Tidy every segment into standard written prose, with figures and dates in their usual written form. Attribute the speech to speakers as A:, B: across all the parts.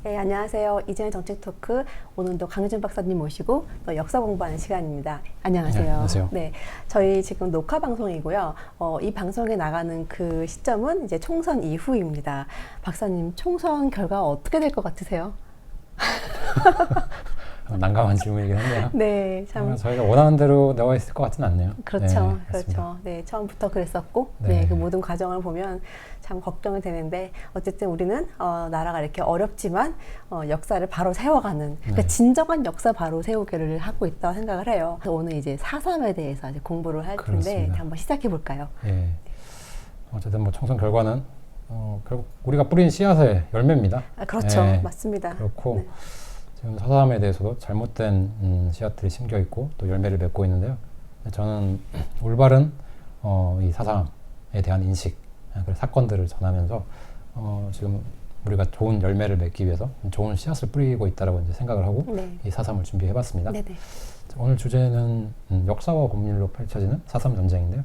A: 네, 안녕하세요. 이재현 정책 토크. 오늘도 강유준 박사님 모시고 또 역사 공부하는 시간입니다. 안녕하세요.
B: 네, 안녕하세요.
A: 네, 저희 지금 녹화 방송이고요. 이 방송에 나가는 그 시점은 이제 총선 이후입니다. 박사님, 총선 결과 어떻게 될 것 같으세요?
B: 난감한 질문이긴 한데요.
A: 네, 참.
B: 저희가 원하는 대로 나와 있을 것 같지는 않네요.
A: 그렇죠,
B: 네,
A: 그렇죠. 네, 처음부터 그랬었고,
B: 네.
A: 그 모든 과정을 보면 참 걱정이 되는데, 어쨌든 우리는 나라가 이렇게 어렵지만 역사를 바로 세워가는, 그러니까
B: 네.
A: 진정한 역사 바로 세우기를 하고 있다고 생각을 해요. 그래서 오늘 이제 4.3에 대해서 이제 공부를 할 텐데,
B: 그렇습니다.
A: 한번 시작해 볼까요?
B: 예. 어쨌든 뭐 총선 결과는 결국 우리가 뿌린 씨앗의 열매입니다.
A: 그렇죠,
B: 예.
A: 맞습니다.
B: 그렇고
A: 네.
B: 지금 4.3에 대해서도 잘못된 씨앗들이 심겨 있고 또 열매를 맺고 있는데요. 저는 올바른 이 4.3에 대한 인식, 그리고 사건들을 전하면서 지금 우리가 좋은 열매를 맺기 위해서 좋은 씨앗을 뿌리고 있다라고 이제 생각을 하고
A: 네.
B: 이 4.3을 준비해봤습니다.
A: 네네.
B: 오늘 주제는 역사와 법률로 펼쳐지는 4.3 전쟁인데요.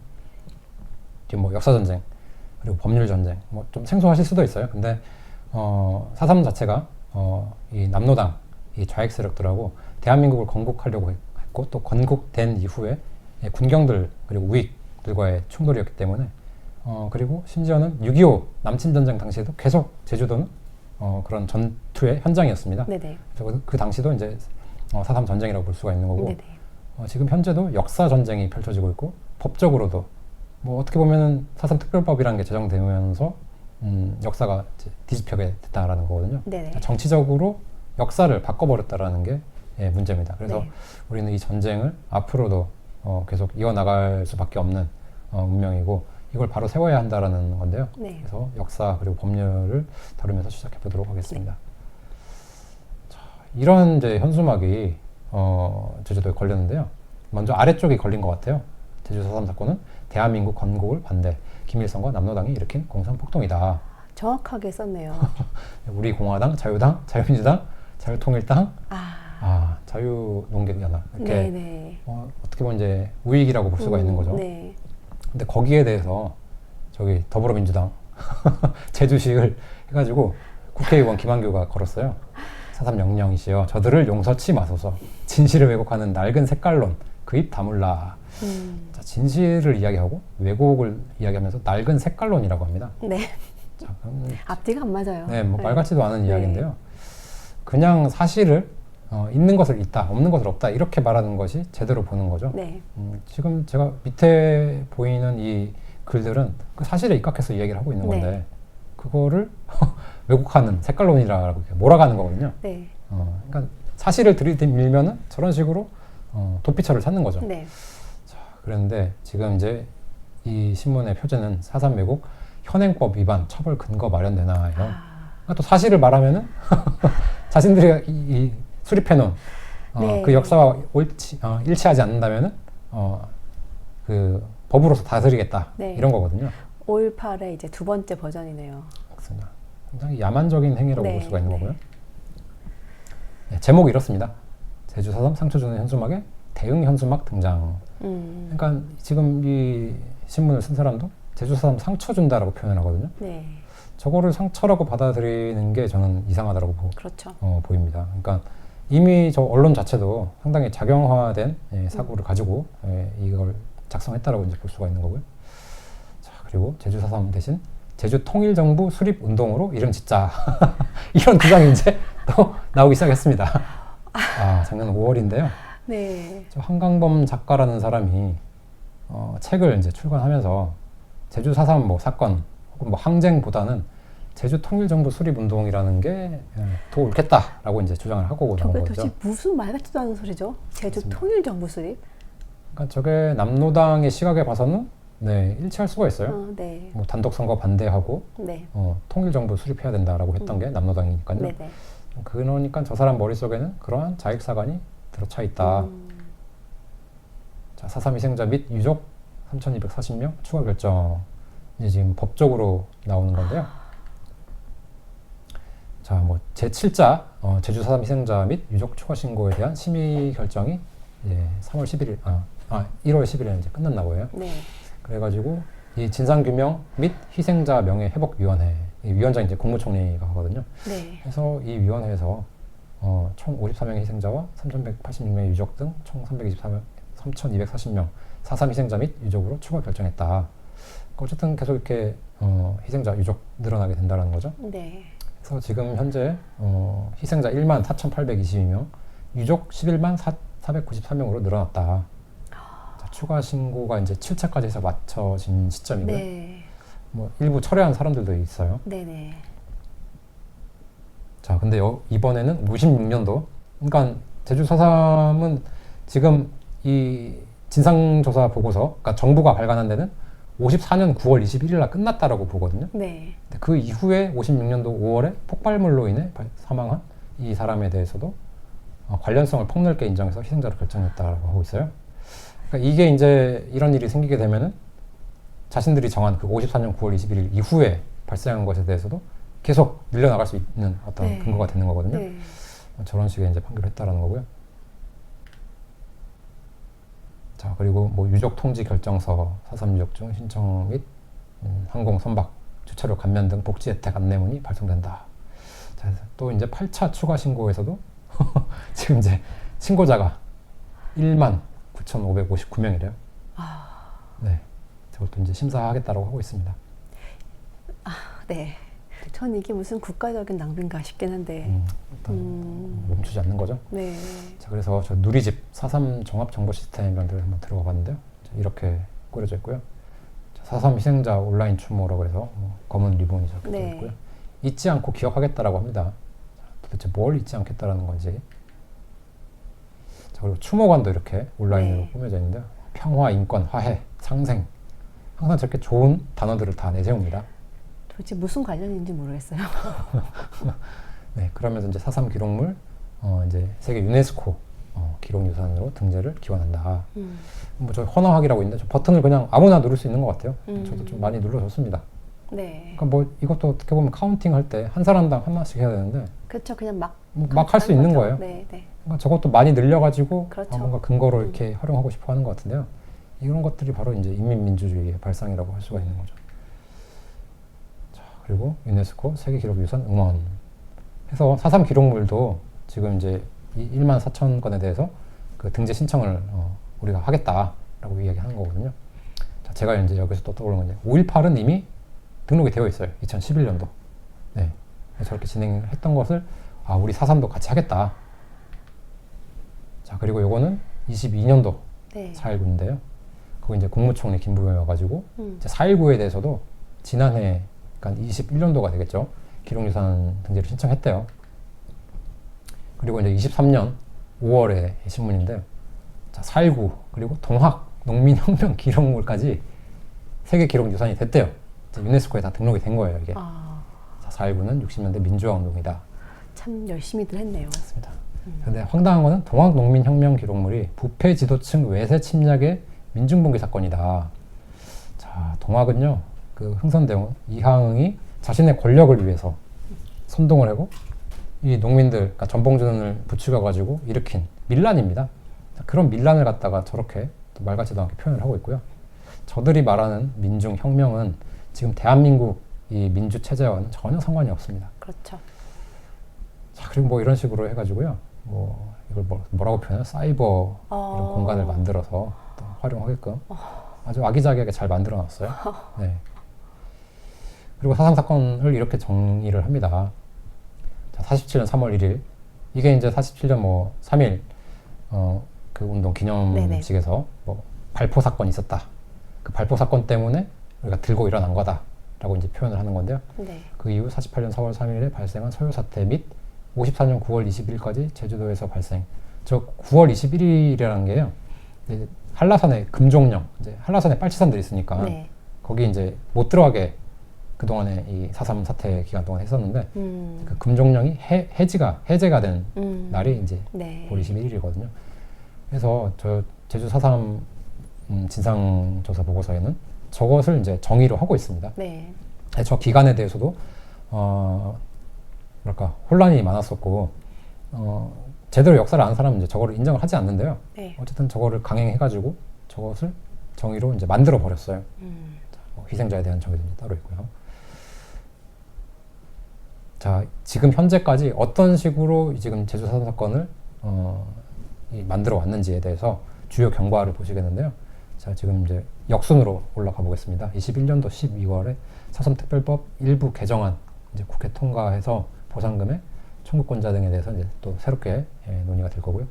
B: 지금 뭐 역사 전쟁 그리고 법률 전쟁 뭐 좀 생소하실 수도 있어요. 근데 4.3 자체가 이 남노당 이 좌익 세력들하고 대한민국을 건국하려고 했고 또 건국된 이후에 군경들 그리고 우익들과의 충돌이었기 때문에 그리고 심지어는 6.25 남친 전쟁 당시에도 계속 제주도는 그런 전투의 현장이었습니다.
A: 네네.
B: 그래서 그 당시도 이제 4.3 전쟁이라고 볼 수가 있는 거고
A: 네네.
B: 지금 현재도 역사 전쟁이 펼쳐지고 있고 법적으로도 뭐 어떻게 보면은 4.3 특별법이라는 게 제정되면서 역사가 이제 뒤집혀게 됐다라는 거거든요.
A: 네네.
B: 정치적으로 역사를 바꿔버렸다라는 게 문제입니다. 그래서
A: 네.
B: 우리는 이 전쟁을 앞으로도 계속 이어나갈 수밖에 없는 운명이고 이걸 바로 세워야 한다라는 건데요.
A: 네.
B: 그래서 역사 그리고 법률을 다루면서 시작해 보도록 하겠습니다.
A: 네.
B: 자, 이런 이제 현수막이 제주도에 걸렸는데요. 먼저 아래쪽이 걸린 것 같아요. 제주 4.3 사건은 대한민국 건국을 반대, 김일성과 남노당이 일으킨 공산폭동이다.
A: 정확하게 썼네요.
B: 우리 공화당, 자유당, 자유민주당, 자유통일당, 자유농객연합 이렇게
A: 네네.
B: 어떻게 보면 이제 우익이라고 볼 수가 있는 거죠.
A: 네.
B: 근데 거기에 대해서 저기 더불어민주당 제주시를 해가지고 국회의원 김한규가 걸었어요. 4.3 영령이시여 저들을 용서치 마소서 진실을 왜곡하는 낡은 색깔론 그 입 다물라. 자, 진실을 이야기하고 왜곡을 이야기하면서 낡은 색깔론이라고 합니다.
A: 네.
B: 자,
A: 앞뒤가 안 맞아요.
B: 네, 뭐 말 같지도 않은
A: 네.
B: 이야기인데요. 그냥 사실을 있는 것을 있다, 없는 것을 없다 이렇게 말하는 것이 제대로 보는 거죠.
A: 네.
B: 지금 제가 밑에 보이는 이 글들은 그 사실에 입각해서 이야기를 하고 있는 건데
A: 네.
B: 그거를 왜곡하는 색깔론이라고 이렇게 몰아가는 거거든요.
A: 네.
B: 그러니까 사실을 들이밀면은 저런 식으로 도피처를 찾는 거죠.
A: 네.
B: 자, 그런데 지금 이제 이 신문의 표제는 4.3 왜곡 현행법 위반 처벌 근거 마련되나요? 그러니까 또 사실을 말하면은 자신들이 이 수립해놓은
A: 네.
B: 그 역사와 일치하지 않는다면은 그 법으로서 다스리겠다
A: 네.
B: 이런 거거든요.
A: 5.18의 이제 두 번째 버전이네요.
B: 맞습니다. 굉장히 야만적인 행위라고
A: 네.
B: 볼 수가 있는
A: 네.
B: 거고요. 네, 제목이 이렇습니다. 제주 4.3 상처 주는 현수막에 대응 현수막 등장. 그러니까 지금 이 신문을 쓴 사람도 제주 4.3 상처 준다라고 표현을 하거든요.
A: 네.
B: 저거를 상처라고 받아들이는 게 저는 이상하다라고
A: 그렇죠.
B: 보입니다. 그러니까 이미 저 언론 자체도 상당히 작용화된 사고를 가지고 이걸 작성했다라고 이제 볼 수가 있는 거고요. 자, 그리고 제주 4.3 대신 제주 통일정부 수립 운동으로 이름 짓자. 이런 주장이 이제 또 나오기 시작했습니다. 작년 5월인데요.
A: 네.
B: 저 한강범 작가라는 사람이 책을 이제 출간하면서 제주 4.3 뭐 사건 혹은 뭐 항쟁보다는 제주 통일정부 수립운동이라는 게 더 옳겠다라고 이제 주장을 하고 나온
A: 저게
B: 거죠.
A: 도대체 무슨 말 같지도 않은 소리죠? 제주
B: 맞습니다.
A: 통일정부 수립?
B: 그러니까 저게 남노당의 시각에 봐서는 일치할 수가 있어요.
A: 네.
B: 뭐 단독 선거 반대하고
A: 네.
B: 통일정부 수립해야 된다라고 했던 게 남노당이니까요.
A: 네네.
B: 그러니까 저 사람 머릿속에는 그러한 자익사관이 들어차 있다. 자, 4.3 희생자 및 유족 3,240명 추가 결정. 이제 지금 법적으로 나오는 건데요. 자, 뭐 제7자 제주 4.3 희생자 및 유족 추가 신고에 대한 심의 결정이 이제 3월 11일, 1월 10일에 이제 끝났나 보여요.
A: 네.
B: 그래가지고 이 진상규명 및 희생자 명예회복위원회 이 위원장이 이제 국무총리가 하거든요.
A: 네.
B: 그래서 이 위원회에서 총 54명의 희생자와 3,186명의 유족 등 총 3,240명 4.3 희생자 및 유족으로 추가 결정했다. 어쨌든 계속 이렇게 희생자, 유족 늘어나게 된다는 거죠.
A: 네.
B: 그래서 지금 현재 희생자 1만 4,822명, 유족 11만 493명으로 늘어났다. 자, 추가 신고가 이제 7차까지 해서 맞춰진 시점이고요.
A: 네.
B: 뭐 일부 철회한 사람들도 있어요.
A: 네네.
B: 자, 근데 이번에는 56년도, 그러니까 제주 4.3은 지금 이 진상조사 보고서, 그러니까 정부가 발간한 데는 54년 9월 21일 날 끝났다라고 보거든요.
A: 네.
B: 근데 그 이후에 56년도 5월에 폭발물로 인해 사망한 이 사람에 대해서도 관련성을 폭넓게 인정해서 희생자로 결정했다라고 하고 있어요. 그러니까 이게 이제 이런 일이 생기게 되면은 자신들이 정한 그 54년 9월 21일 이후에 발생한 것에 대해서도 계속 밀려나갈 수 있는 어떤
A: 네.
B: 근거가 되는 거거든요.
A: 네.
B: 저런 식의 이제 판결을 했다라는 거고요. 자, 그리고 뭐 유족 통지 결정서, 4.3 유족 중 신청 및 항공 선박, 주차료 감면 등 복지 혜택 안내문이 발송된다. 자, 또 이제 8차 추가 신고에서도 지금 이제 신고자가 1만 9,559명이래요. 네. 저것도 이제 심사하겠다고 하고 있습니다.
A: 네. 전 이게 무슨 국가적인 낭비인가 싶긴 한데.
B: 일단 멈추지 않는 거죠.
A: 네.
B: 자, 그래서 저 누리집 4.3 종합 정보 시스템이라는 한번 들어가 봤는데요. 자, 이렇게 꾸려져 있고요. 4.3 희생자 온라인 추모라고 해서 검은 리본이 적혀
A: 네.
B: 있고요. 잊지 않고 기억하겠다라고 합니다. 도대체 뭘 잊지 않겠다라는 건지. 자, 그리고 추모관도 이렇게 온라인으로
A: 네.
B: 꾸며져 있는데요. 평화, 인권, 화해, 상생. 항상 저렇게 좋은 단어들을 다 내세웁니다.
A: 도대체 무슨 관련인지 모르겠어요.
B: 네, 그러면서 이제 4.3 기록물, 이제 세계 유네스코 기록유산으로 등재를 기원한다. 뭐 저 헌화하기라고 있는데 저 버튼을 그냥 아무나 누를 수 있는 것 같아요. 저도 좀 많이 눌러줬습니다.
A: 네.
B: 그러니까 뭐 이것도 어떻게 보면 카운팅 할 때 한 사람당 하나씩 해야 되는데
A: 그렇죠. 그냥 막
B: 할 수 있는
A: 거죠.
B: 거예요.
A: 네, 네.
B: 그러니까 저것도 많이 늘려가지고
A: 그렇죠.
B: 뭔가 근거로 이렇게 활용하고 싶어 하는 것 같은데요. 이런 것들이 바로 이제 인민민주주의의 발상이라고 할 수가 있는 거죠. 자, 그리고 유네스코 세계기록유산 응원 해서 4.3 기록물도 지금 이제 1만 4천 건에 대해서 그 등재 신청을 우리가 하겠다라고 이야기하는 거거든요. 자, 제가 이제 여기서 또 떠오르는 건데 5.18은 이미 등록이 되어 있어요. 2011년도. 네. 저렇게 진행했던 것을 우리 4.3도 같이 하겠다. 자, 그리고 요거는 22년도
A: 네.
B: 4.19인데요. 거기 이제 국무총리 김부겸이 와가지고 이제 4.19에 대해서도 지난해, 그러니까 21년도가 되겠죠. 기록유산 등재를 신청했대요. 그리고 이제 23년 5월에 신문인데, 자, 4.19 그리고 동학 농민혁명 기록물까지 세계 기록유산이 됐대요. 유네스코에 다 등록이 된 거예요, 이게. 자, 4.19는 60년대 민주화 운동이다.
A: 참 열심히들 했네요.
B: 맞습니다. 근데 황당한 거는 동학 농민혁명 기록물이 부패 지도층 외세 침략의 민중봉기 사건이다. 자, 동학은요, 그 흥선대원 이항응이 자신의 권력을 위해서 선동을 하고 이 농민들, 그러니까 전봉준을 부추겨가지고 일으킨 밀란입니다. 자, 그런 밀란을 갖다가 저렇게 또 말 같지도 않게 표현을 하고 있고요. 저들이 말하는 민중혁명은 지금 대한민국 이 민주 체제와는 전혀 상관이 없습니다.
A: 그렇죠.
B: 자, 그리고 뭐 이런 식으로 해가지고요. 뭐 이걸 뭐라고 표현해요? 사이버 이런 공간을 만들어서 또 활용하게끔 아주 아기자기하게 잘 만들어놨어요. 네. 그리고 4.3 사건을 이렇게 정의를 합니다. 자, 47년 3월 1일 이게 이제 47년 뭐 3일 그 운동 기념식에서 뭐 발포 사건이 있었다. 그 발포 사건 때문에 우리가 들고 일어난 거다라고 이제 표현을 하는 건데요. 네. 그 이후 48년 4월 3일에 발생한 소요 사태 및 54년 9월 20일까지 제주도에서 발생. 저 9월 21일이라는 게요. 한라산에 금종령, 이제 한라산에 빨치산들이 있으니까 거기 이제 못 들어가게 그동안에 이 4.3 사태 기간 동안 했었는데 그 금종령이 해제가 된 날이 이제 9월 21일이거든요. 그래서 저 제주 4.3 진상조사 보고서에는 저것을 이제 정의로 하고 있습니다. 네. 저 기간에 대해서도 뭐랄까 혼란이 많았었고 제대로 역사를 아는 사람은 이제 저거를 인정을 하지 않는데요. 네. 어쨌든 저거를 강행해가지고 저것을 정의로 이제 만들어 버렸어요. 희생자에 대한 정의도 이제 따로 있고요. 자, 지금 현재까지 어떤 식으로 지금 제주 4.3 사건을 만들어 왔는지에 대해서 주요 경과를 보시겠는데요. 자, 지금 이제 역순으로 올라가 보겠습니다. 21년도 12월에 4.3 특별법 일부 개정안 이제 국회 통과해서 보상금의 청구권자 등에 대해서 이제 또 새롭게 논의가 될 거고요.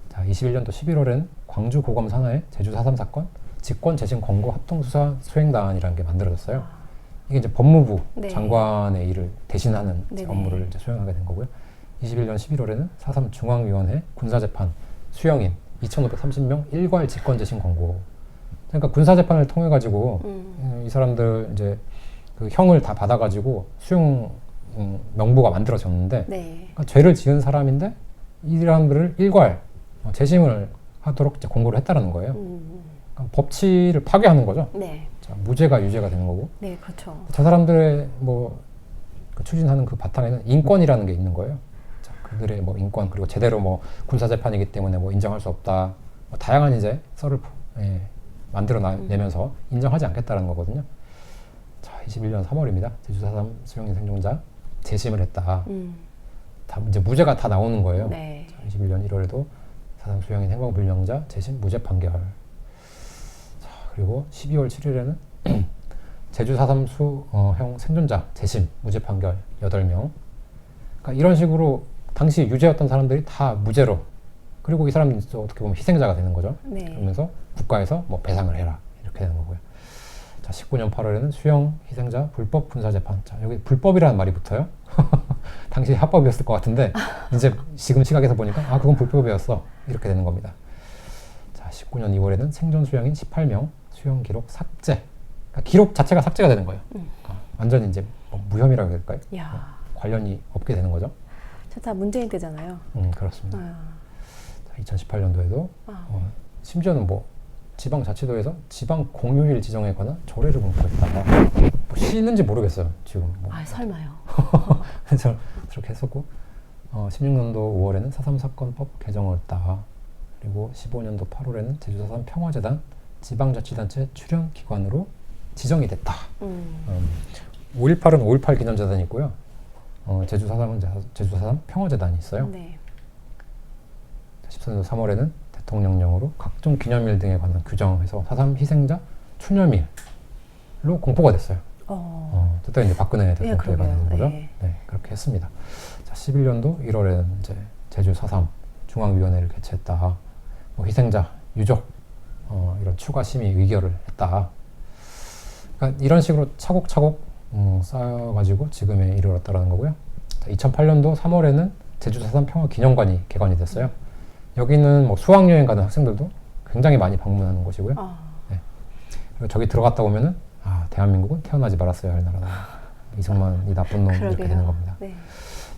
B: 자, 21년도 11월에는 광주 고검 산하의 제주 4.3 사건 직권 재심 권고 합동 수사 수행단이라는 게 만들어졌어요. 이게 이제 법무부
A: 네.
B: 장관의 일을 대신하는
A: 네네.
B: 업무를 이제 수행하게 된 거고요. 21년 11월에는 4.3 중앙위원회 군사재판 수형인 2,530명 일괄 직권 재심 권고. 그러니까 군사재판을 통해 가지고 이 사람들 이제 그 형을 다 받아가지고 수용 명부가 만들어졌는데
A: 네.
B: 그러니까 죄를 지은 사람인데 이 사람들을 일괄 재심을 하도록 이제 권고를 했다라는 거예요. 그러니까 법치를 파괴하는 거죠.
A: 네.
B: 자, 무죄가 유죄가 되는 거고.
A: 네, 그렇죠.
B: 저 사람들의 그 추진하는 그 바탕에는 인권이라는 게 있는 거예요. 자, 그들의 인권 그리고 제대로 군사 재판이기 때문에 인정할 수 없다. 다양한 이제 썰을 만들어 내면서 인정하지 않겠다라는 거거든요. 자, 21년 3월입니다. 제주 4.3 수용인 생존자 재심을 했다. 다 이제 무죄가 다 나오는 거예요.
A: 네.
B: 자, 21년 1월에도 4.3 수용인 행방불명자 재심 무죄 판결. 자, 그리고 12월 7일에는 제주 4.3 수형 생존자 재심 무죄 판결 8명. 그러니까 이런 식으로 당시 유죄였던 사람들이 다 무죄로, 그리고 이 사람들이 또 어떻게 보면 희생자가 되는 거죠.
A: 네.
B: 그러면서 국가에서 배상을 해라 이렇게 되는 거고요. 자, 19년 8월에는 수형 희생자 불법 군사재판. 자, 여기 불법이라는 말이 붙어요. 당시 합법이었을 것 같은데 이제 지금 시각에서 보니까 그건 불법이었어 이렇게 되는 겁니다. 자, 19년 2월에는 생존 수형인 18명 수형 기록 삭제. 그러니까 기록 자체가 삭제가 되는 거예요. 완전히 이제 무혐의라고 해야 될까요?
A: 야.
B: 관련이 없게 되는 거죠.
A: 저 다 문재인 때잖아요.
B: 그렇습니다.
A: 아.
B: 자, 2018년도에도 심지어는 지방자치도에서 지방 공휴일 지정에 관한 조례를 공포했다. 쉬는지 모르겠어요. 지금.
A: 설마요.
B: 그래서 그렇게 했었고, 16년도 5월에는 4.3 사건법 개정을 했다. 그리고 15년도 8월에는 제주 4.3 평화재단 지방자치단체 출연 기관으로 지정이 됐다. 5.18은 5.18 기념재단이 있고요. 제주 4.3은 제주 4.3 평화재단이 있어요.
A: 네.
B: 14년도 3월에는 대통령령으로 각종 기념일 등에 관한 규정에서 4.3 희생자 추념일로 공포가 됐어요. 그때 이제 박근혜 대통령이 되는 거죠.
A: 네.
B: 네, 그렇게 했습니다. 자, 11년도 1월에는 이제 제주 4.3 중앙위원회를 개최했다. 희생자, 유족 이런 추가 심의 의결을 했다. 그러니까 이런 식으로 차곡차곡 쌓여가지고 지금에 이르렀다라는 거고요. 자, 2008년도 3월에는 제주 4.3 평화기념관이 개관이 됐어요. 여기는 수학여행 가는 학생들도 굉장히 많이 방문하는 곳이고요. 네. 그리고 저기 들어갔다 오면은 대한민국은 태어나지 말았어야 할 나라다. 이승만이 나쁜 놈 이렇게 되는 겁니다.
A: 네.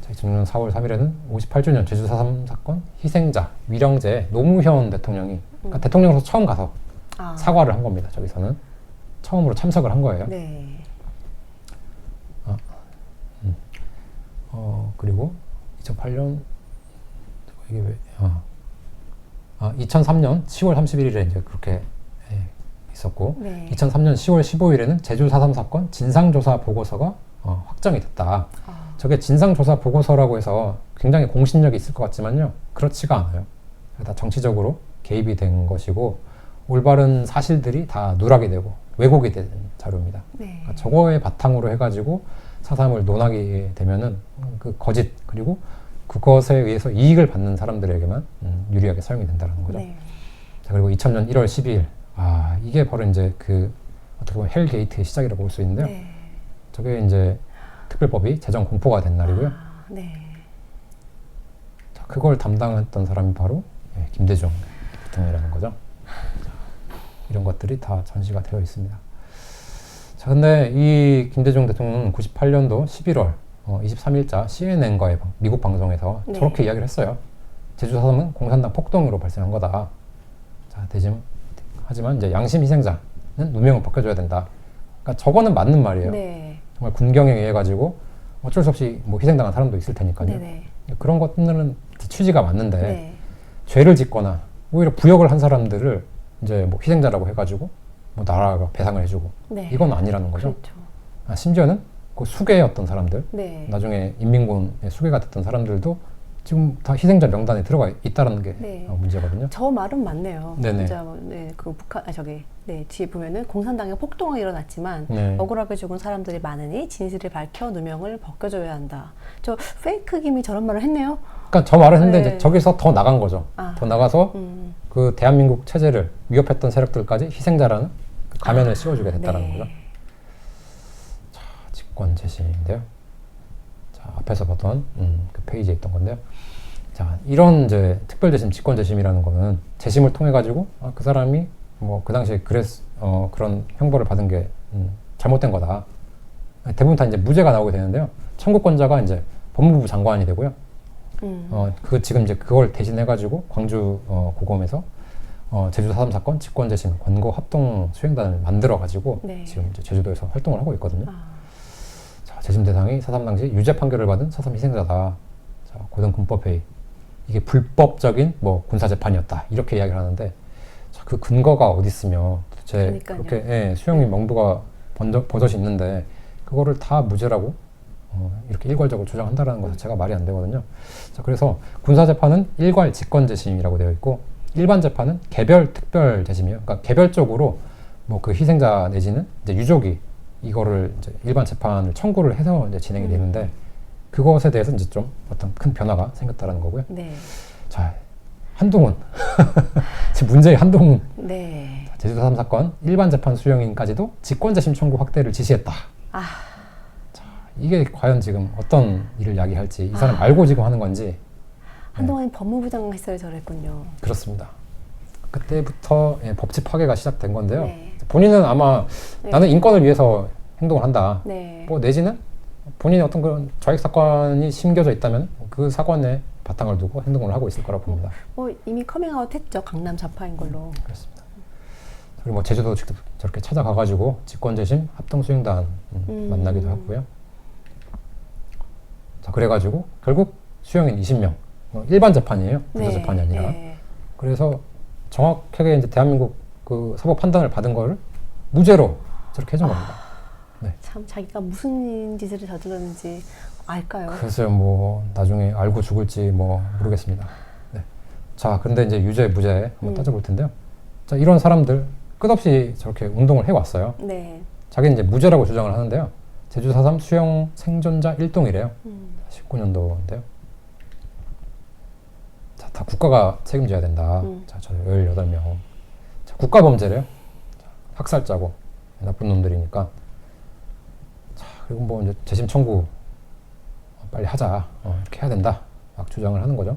B: 자, 2000년 4월 3일에는 58주년 제주 4.3 사건 희생자 위령제 노무현 대통령이 그러니까 대통령으로서 처음 가서 사과를 한 겁니다. 저기서는 처음으로 참석을 한 거예요.
A: 네.
B: 그리고 2008년 이게 왜 2003년 10월 31일에 이제 그렇게 있었고,
A: 네.
B: 2003년 10월 15일에는 제주 4.3 사건 진상조사 보고서가 확정이 됐다. 저게 진상조사 보고서라고 해서 굉장히 공신력이 있을 것 같지만요, 그렇지가 않아요. 다 정치적으로 개입이 된 것이고 올바른 사실들이 다 누락이 되고 왜곡이 된 자료입니다.
A: 네.
B: 그러니까 저거에 바탕으로 해가지고 4.3을 논하게 되면은 그 거짓 그리고 그것에 의해서 이익을 받는 사람들에게만 유리하게 사용이 된다는 거죠.
A: 네.
B: 자, 그리고 2000년 1월 12일. 이게 바로 이제 어떻게 보면 헬게이트의 시작이라고 볼 수 있는데요.
A: 네.
B: 저게 이제 특별법이 제정 공포가 된 날이고요.
A: 네.
B: 자, 그걸 담당했던 사람이 바로 김대중 대통령이라는 거죠. 자, 이런 것들이 다 전시가 되어 있습니다. 자, 근데 이 김대중 대통령은 98년도 11월 23일자 CNN과의 미국 방송에서
A: 네.
B: 저렇게 이야기를 했어요. 제주 4.3은 공산당 폭동으로 발생한 거다. 자, 하지만 이제 양심 희생자는 누명을 벗겨줘야 된다. 그러니까 저거는 맞는 말이에요.
A: 네.
B: 정말 군경에 의해 가지고 어쩔 수 없이 희생당한 사람도 있을 테니까요.
A: 네네.
B: 그런 것들은 취지가 맞는데
A: 네.
B: 죄를 짓거나 오히려 부역을 한 사람들을 이제 희생자라고 해가지고 나라가 배상을 해주고
A: 네.
B: 이건 아니라는 거죠.
A: 그렇죠.
B: 심지어는 그 수괴였던 사람들,
A: 네.
B: 나중에 인민군의 수괴가 됐던 사람들도 지금 다 희생자 명단에 들어가 있다는 게
A: 네.
B: 문제거든요.
A: 저 말은 맞네요.
B: 네네.
A: 진짜 네, 그 북한 네, 뒤에 보면은 공산당의 폭동이 일어났지만
B: 네.
A: 억울하게 죽은 사람들이 많으니 진실을 밝혀 누명을 벗겨줘야 한다. 저 페이크 김이 저런 말을 했네요.
B: 그러니까 저 말을 했는데
A: 네.
B: 이제 저기서 더 나간 거죠.
A: 아.
B: 더 나가서 그 대한민국 체제를 위협했던 세력들까지 희생자라는 그 가면을 씌워주게 됐다는
A: 네.
B: 거죠. 자, 직권 재심인데요. 자, 앞에서 봤던 그 페이지에 있던 건데요. 자, 이런 이제 특별 재심, 직권 재심이라는 거는 재심을 통해 가지고 그 사람이 뭐 그 당시에 그런 형벌을 받은 게 잘못된 거다. 대부분 다 이제 무죄가 나오게 되는데요. 청구권자가 이제 법무부 장관이 되고요. 그 지금 이제 그걸 대신해 가지고 광주 고검에서 제주 4.3 사건 직권 재심 권고 합동 수행단을 만들어 가지고
A: 네.
B: 지금 이제 제주도에서 활동을 하고 있거든요.
A: 아.
B: 자, 재심 대상이 4.3 당시 유죄 판결을 받은 4.3 희생자다. 자, 고등군법회의 이게 불법적인 뭐 군사 재판이었다 이렇게 이야기를 하는데 자, 그 근거가 어디 있으며 도대체
A: 그러니까요.
B: 그렇게 수용인 명부가 버젓이 있는데 그거를 다 무죄라고 이렇게 일괄적으로 주장한다라는 것 자체가 말이 안 되거든요. 자, 그래서 군사 재판은 일괄 직권 재심이라고 되어 있고 일반 재판은 개별 특별 재심이에요. 그러니까 개별적으로 뭐 그 희생자 내지는 이제 유족이 이거를 이제 일반 재판을 청구를 해서 이제 진행이 되는데 그것에 대해서 이제 좀 어떤 큰 변화가 생겼다라는 거고요.
A: 네.
B: 자, 한동훈 지금 문제의 한동훈
A: 네.
B: 제주도 3 사건 일반 재판 수용인까지도 직권 재심 청구 확대를 지시했다.
A: 아.
B: 자, 이게 과연 지금 어떤 일을 야기할지 이 사람 알고 지금 하는 건지
A: 한동안 법무부 장관 시절에 저랬군요.
B: 그렇습니다. 그때부터 법치 파괴가 시작된 건데요.
A: 네.
B: 본인은 아마
A: 네.
B: 나는 인권을 위해서 행동을 한다.
A: 네.
B: 뭐 내지는 본인이 어떤 그런 좌익 사건이 심겨져 있다면 그 사건에 바탕을 두고 행동을 하고 있을 거라고 봅니다.
A: 이미 커밍아웃 했죠. 강남 좌파인 걸로.
B: 그렇습니다. 그리고 뭐 제주도 직접 저렇게 찾아가가지고 직권재심 합동수행단 만나기도 하고요. 자, 그래가지고 결국 수용인 20명 일반 재판이에요. 군사 재판이 아니라.
A: 네.
B: 그래서 정확하게 이제 대한민국 그 사법 판단을 받은 거를 무죄로 저렇게 해준 겁니다. 네.
A: 참 자기가 무슨 짓을 저질렀는지 알까요?
B: 글쎄요, 뭐 나중에 알고 죽을지 뭐 모르겠습니다. 네. 자, 그런데 이제 유죄 무죄 한번 따져볼 텐데요. 자, 이런 사람들 끝없이 저렇게 운동을 해왔어요.
A: 네.
B: 자기는 이제 무죄라고 주장을 하는데요. 제주 4.3 수용 생존자 1동이래요. 19년도인데요. 자, 다 국가가 책임져야 된다. 자, 저 18명. 자, 국가 범죄래요. 자, 학살자고 나쁜 놈들이니까. 자, 그리고 뭐 이제 재심 청구 빨리 하자. 이렇게 해야 된다. 막 주장을 하는 거죠.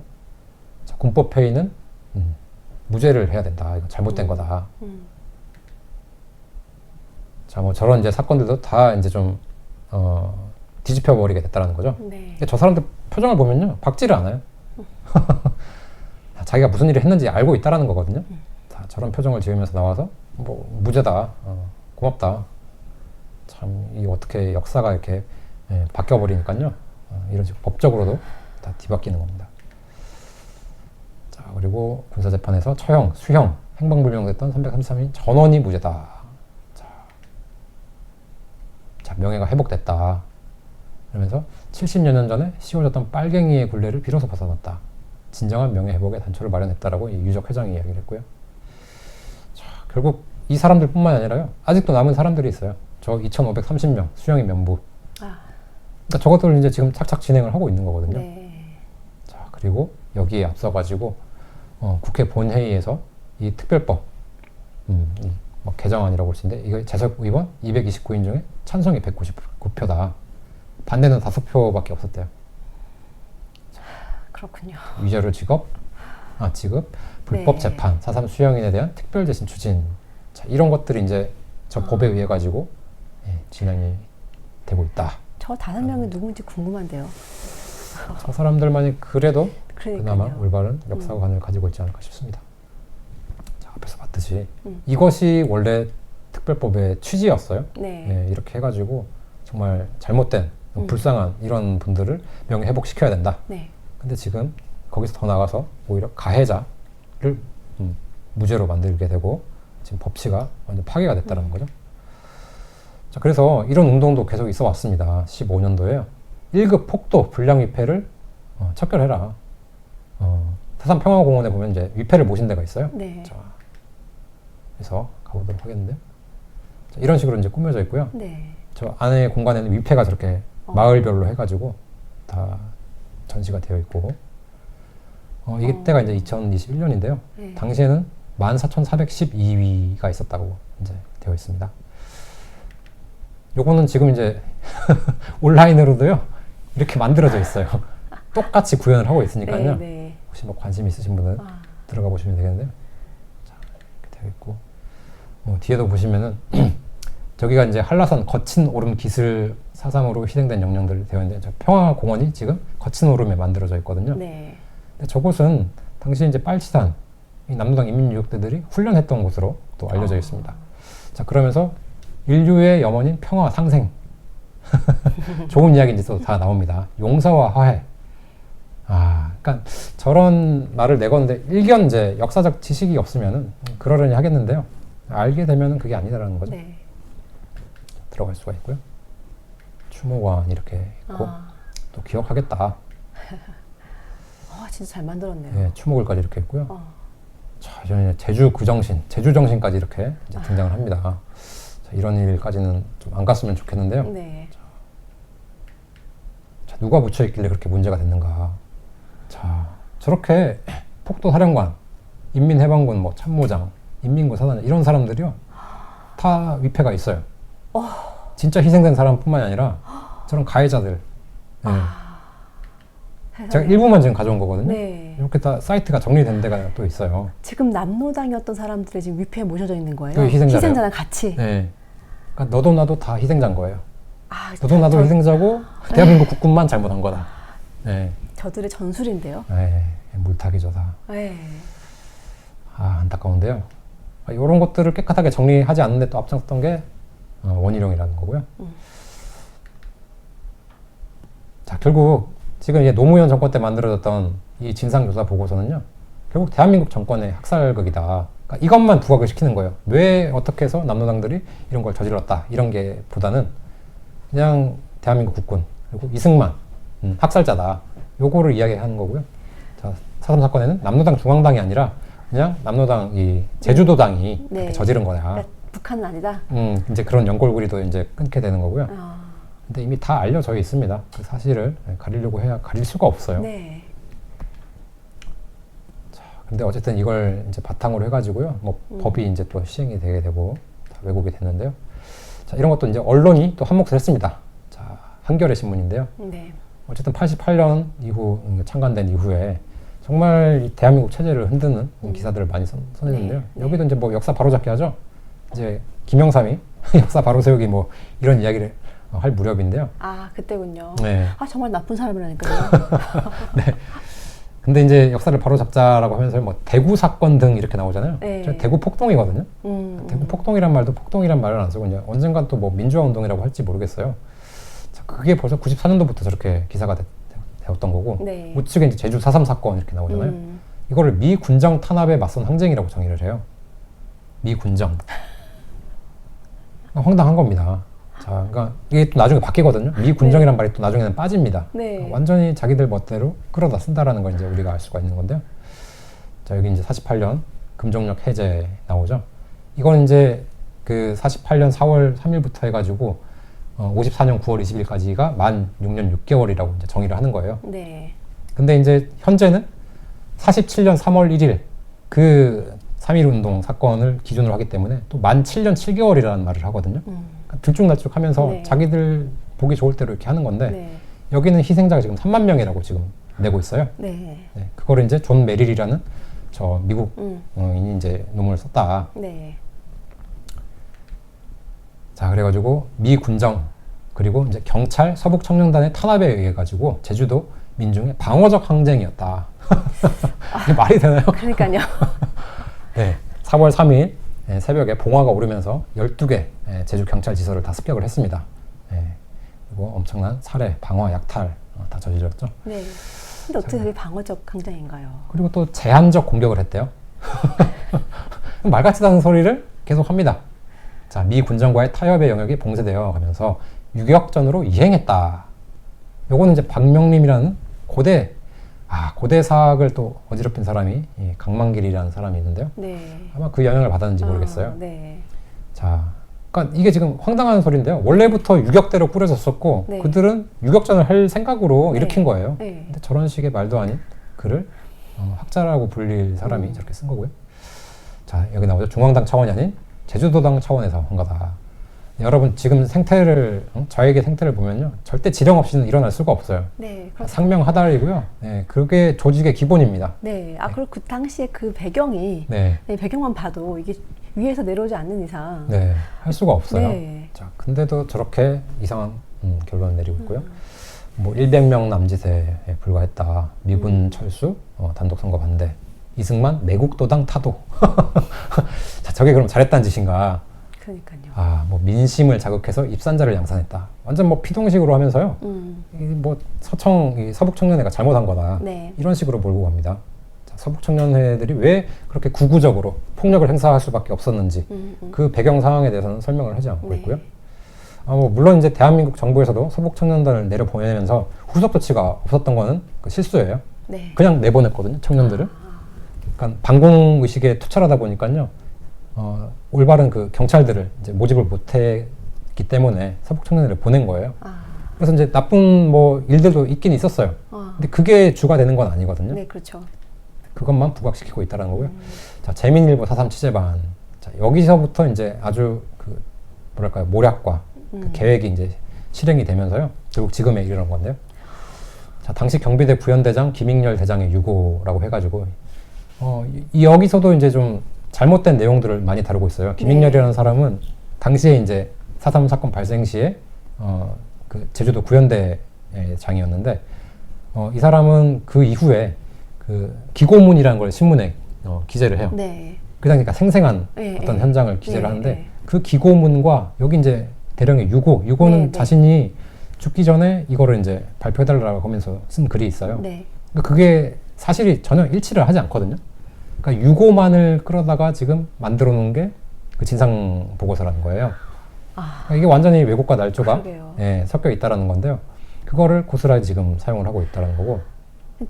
B: 자, 군법회의는 무죄를 해야 된다. 이거 잘못된 거다. 자, 뭐 저런 이제 사건들도 다 이제 좀 뒤집혀 버리게 됐다라는 거죠.
A: 네.
B: 근데 저 사람들 표정을 보면요, 박지를 않아요. 자기가 무슨 일을 했는지 알고 있다라는 거거든요. 자, 저런 표정을 지으면서 나와서 뭐 무죄다, 고맙다. 참 이 어떻게 역사가 이렇게 바뀌어 버리니까요. 이런 식으로 법적으로도 다 뒤바뀌는 겁니다. 자, 그리고 군사재판에서 처형, 수형, 행방불명됐던 333인 전원이 무죄다. 자, 명예가 회복됐다. 그러면서 70여 년 전에 씌워졌던 빨갱이의 굴레를 비로소 벗어났다. 진정한 명예 회복의 단초를 마련했다라고 이 유적 회장이 이야기를 했고요. 자, 결국 이 사람들뿐만 아니라요. 아직도 남은 사람들이 있어요. 저 2,530명 수령의 면부. 그러니까 저것들을 이제 지금 착착 진행을 하고 있는 거거든요.
A: 네.
B: 자, 그리고 여기에 앞서가지고 국회 본회의에서 이 특별법 뭐 개정안이라고 볼 수 있는데 이거 재석 의원 229인 중에 찬성이 199표다. 반대는 5표밖에 없었대요.
A: 그렇군요.
B: 위자료 지급, 불법
A: 네.
B: 재판, 4.3 수용인에 대한 특별 재심 추진. 자, 이런 것들이 이제 저 법에 의해 가지고 진행이 되고 있다.
A: 저 5명이 누군지 궁금한데요.
B: 저 사람들만이 그래도
A: 그러니까요.
B: 그나마 올바른 역사관을 가지고 있지 않을까 싶습니다. 자, 앞에서 봤듯이 이것이 원래 특별법의 취지였어요.
A: 네.
B: 이렇게 해가지고 정말 잘못된 불쌍한 이런 분들을 명예 회복시켜야 된다.
A: 네.
B: 근데 지금 거기서 더 나가서 오히려 가해자를 무죄로 만들게 되고 지금 법치가 완전 파괴가 됐다는 거죠. 자, 그래서 이런 운동도 계속 있어 왔습니다. 15년도에 1급 폭도 불량 위패를 척결해라. 태산평화공원에 보면 이제 위패를 모신 데가 있어요.
A: 네.
B: 자, 그래서 가보도록 하겠는데요. 자, 이런 식으로 이제 꾸며져 있고요.
A: 네.
B: 저 안에 공간에는 위패가 저렇게 마을별로 해가지고 다 전시가 되어 있고, 이때가 이제 2021년인데요.
A: 네.
B: 당시에는 14,412위가 있었다고 이제 되어 있습니다. 요거는 지금 이제 온라인으로도요 이렇게 만들어져 있어요. 똑같이 구현을 하고 있으니까요.
A: 네, 네.
B: 혹시 뭐 관심 있으신 분은 들어가 보시면 되겠는데요. 자, 이렇게 되어 있고, 뒤에도 보시면은 저기가 이제 한라산 거친 오름 기술 사상으로 희생된 영령들 되어 있는데, 저 평화공원이 지금 거친 오름에 만들어져 있거든요.
A: 네.
B: 근데 저곳은 당시 이제 빨치산, 이 남로당 인민유격대들이 훈련했던 곳으로 또 알려져 있습니다. 자, 그러면서 인류의 염원인 평화 상생. 좋은 이야기 이제 또 다 나옵니다. 용서와 화해. 그러니까 저런 말을 내건데 일견 이제 역사적 지식이 없으면은 그러려니 하겠는데요. 알게 되면은 그게 아니다라는 거죠.
A: 네.
B: 들어갈 수가 있고요. 추모관 이렇게 있고, 또 기억하겠다.
A: 진짜 잘 만들었네요.
B: 예, 추모글까지 이렇게 있고요. 자, 이제 제주 구정신, 제주 정신까지 이렇게 이제 등장을 합니다. 자, 이런 일까지는 좀 안 갔으면 좋겠는데요.
A: 네.
B: 자, 누가 묻혀 있길래 그렇게 문제가 됐는가? 자, 저렇게 폭도사령관, 인민해방군 뭐 참모장, 인민군 사단장 이런 사람들이요 다 위패가 있어요. 진짜 희생된 사람뿐만이 아니라 저런 가해자들. 네. 제가 일부만 지금 가져온 거거든요.
A: 네.
B: 이렇게 다 사이트가 정리된 데가 또 있어요.
A: 지금 남로당이었던 사람들이 지금 위패에 모셔져 있는 거예요.
B: 그
A: 희생자랑 같이.
B: 네. 그러니까 너도 나도 다 희생자인 거예요. 너도
A: 저,
B: 나도 희생자고 대한민국 국군만 잘못한 거다. 네.
A: 저들의 전술인데요.
B: 네. 물타기죠 다.
A: 네.
B: 안타까운데요. 이런 것들을 깨끗하게 정리하지 않는데 또 앞장섰던 게 원희룡이라는 거고요. 자, 결국 지금 이제 노무현 정권 때 만들어졌던 이 진상조사 보고서는요, 결국 대한민국 정권의 학살극이다. 그러니까 이것만 부각을 시키는 거예요. 왜 어떻게 해서 남로당들이 이런 걸 저질렀다. 이런 게 보다는 그냥 대한민국 국군, 그리고 이승만, 학살자다. 요거를 이야기하는 거고요. 자, 4.3 사건에는 남로당 중앙당이 아니라 그냥 남로당 이 제주도당이
A: 네.
B: 저지른 거야.
A: 그러니까 북한은 아니다.
B: 이제 그런 연골고리도 이제 끊게 되는 거고요. 근데 이미 다 알려져 있습니다. 그 사실을 가리려고 해야 가릴 수가 없어요.
A: 네.
B: 자, 근데 어쨌든 이걸 이제 바탕으로 해가지고요. 뭐 법이 이제 또 시행이 되게 되고 다 왜곡이 됐는데요. 자, 이런 것도 이제 언론이 또 한몫을 했습니다. 자, 한겨레 신문인데요.
A: 네.
B: 어쨌든 88년 이후 창간된 이후에 정말 이 대한민국 체제를 흔드는 기사들을 많이 써냈는데요.
A: 네.
B: 여기도 이제 뭐 역사 바로잡기 하죠. 이제 김영삼이 역사 바로 세우기 뭐 이런 이야기를 할 무렵인데요.
A: 그때군요.
B: 네.
A: 정말 나쁜 사람이라니까요.
B: 네. 근데 이제 역사를 바로잡자라고 하면서 뭐 대구 사건 등 이렇게 나오잖아요.
A: 네.
B: 대구 폭동이거든요. 대구 폭동이란 말도 폭동이란 말을 안 쓰고 이제 언젠간 또 뭐 민주화 운동이라고 할지 모르겠어요. 자, 그게 벌써 94년도부터 저렇게 기사가 되었던 거고,
A: 네.
B: 우측에 이제 제주 4.3 사건 이렇게 나오잖아요. 이거를 미 군정 탄압에 맞선 항쟁이라고 정의를 해요. 미 군정. 황당한 겁니다. 자, 그러니까 이게 또 나중에 바뀌거든요. 미 군정이란 말이 또 나중에는 빠집니다.
A: 네.
B: 완전히 자기들 멋대로 끌어다 쓴다라는 걸 이제 우리가 알 수가 있는 건데요. 자, 여기 이제 48년 금정력 해제 나오죠. 이건 이제 그 48년 4월 3일부터 해가지고 54년 9월 20일까지가 만 6년 6개월이라고 이제 정의를 하는 거예요.
A: 네.
B: 근데 이제 현재는 47년 3월 1일 그 3.1운동 사건을 기준으로 하기 때문에 또 만 7년 7개월이라는 말을 하거든요. 그러니까 들쭉날쭉 하면서
A: 네. 자기들
B: 보기 좋을 대로 이렇게 하는 건데,
A: 네.
B: 여기는 희생자가 지금 3만 명이라고 지금 내고 있어요.
A: 네.
B: 네, 그거를 이제 존 메릴이라는 저 미국인이 이제 논문을 썼다.
A: 네.
B: 자, 그래가지고 미 군정 그리고 이제 경찰 서북 청년단의 탄압에 의해 가지고 제주도 민중의 방어적 항쟁이었다. 이게 말이 되나요?
A: 그러니까요.
B: 네, 4월 3일 새벽에 봉화가 오르면서 12개 제주 경찰 지서를 다 습격을 했습니다. 그리고 엄청난 살해, 방화, 약탈 다 저질렀죠.
A: 네. 근데 어떻게 그게 방어적 항쟁인가요?
B: 그리고 또 제한적 공격을 했대요. 말 같지도 않은 소리를 계속 합니다. 자, 미 군정과의 타협의 영역이 봉쇄되어 가면서 유격전으로 이행했다. 요거는 이제 박명림이라는 고대 사학을 또 어지럽힌 사람이 이 강만길이라는 사람이 있는데요.
A: 네.
B: 아마 그 영향을 받았는지 모르겠어요.
A: 네.
B: 자, 그러니까 이게 지금 황당한 소리인데요. 원래부터 유격대로 꾸려졌었고
A: 네.
B: 그들은 유격전을 할 생각으로
A: 네.
B: 일으킨 거예요.
A: 네.
B: 근데 저런 식의 말도 아닌 글을 학자라고 불릴 사람이 저렇게 쓴 거고요. 자, 여기 나오죠. 중앙당 차원이 아닌 제주도당 차원에서 한 거다. 여러분 지금 생태를 저에게 생태를 보면요. 절대 지령 없이는 일어날 수가 없어요.
A: 네. 그렇죠.
B: 상명하달이고요. 네, 그게 조직의 기본입니다.
A: 네. 그리고 그 당시에 그 배경이
B: 네,
A: 네, 배경만 봐도 이게 위에서 내려오지 않는 이상
B: 네, 할 수가 없어요.
A: 네.
B: 자, 근데도 저렇게 이상한 결론을 내리고 있고요. 뭐 100명 남짓에 불과했다. 미군 철수, 단독 선거 반대. 이승만 내국도당 타도. 자, 저게 그럼 잘했다는 짓인가?
A: 그러니까요.
B: 뭐 민심을 자극해서 입산자를 양산했다. 완전 뭐 피동식으로 하면서요. 뭐 서북 청년회가 잘못한 거다.
A: 네.
B: 이런 식으로 몰고 갑니다. 자, 서북 청년회들이 왜 그렇게 구구적으로 폭력을 행사할 수밖에 없었는지 그 배경 상황에 대해서는 설명을 하지 않고
A: 네.
B: 있고요. 뭐 물론 이제 대한민국 정부에서도 서북 청년단을 내려보내면서 후속 조치가 없었던 거는 그 실수예요.
A: 네.
B: 그냥 내보냈거든요, 청년들을. 그러니까 반공 의식에 투철하다 보니까요. 올바른 그 경찰들을 이제 모집을 못했기 때문에 서북 청년들을 보낸 거예요. 그래서 이제 나쁜 뭐 일들도 있긴 있었어요. 근데 그게 주가 되는 건 아니거든요.
A: 네, 그렇죠.
B: 그것만 부각시키고 있다는 거고요. 자, 재민일보 4.3 취재반. 자, 여기서부터 이제 아주 그 뭐랄까요, 모략과 그 계획이 이제 실행이 되면서요. 결국 지금에 이르는 건데요. 자, 당시 경비대 부연대장 김익렬 대장의 유고라고 해가지고 여기서도 이제 좀 잘못된 내용들을 많이 다루고 있어요. 김익렬이라는 사람은 당시에 이제 4.3 사건 발생 시에 그 제주도 구연대 장이었는데 이 사람은 그 이후에 그 기고문이라는 걸 신문에 기재를 해요.
A: 네.
B: 그 당시니까 생생한
A: 네,
B: 어떤
A: 네.
B: 현장을 기재를
A: 네,
B: 하는데
A: 네.
B: 그 기고문과 여기 이제 대령의 유고는
A: 네, 네.
B: 자신이 죽기 전에 이거를 이제 발표해달라고 하면서 쓴 글이 있어요.
A: 네.
B: 그러니까 그게 사실이 전혀 일치를 하지 않거든요. 그러니까 유고만을 끌어다가 지금 만들어 놓은 게 그 진상 보고서라는 거예요. 그러니까 이게 완전히 왜곡과 날조가
A: 그러게요.
B: 섞여 있다라는 건데요. 그거를 고스란히 지금 사용을 하고 있다는 거고.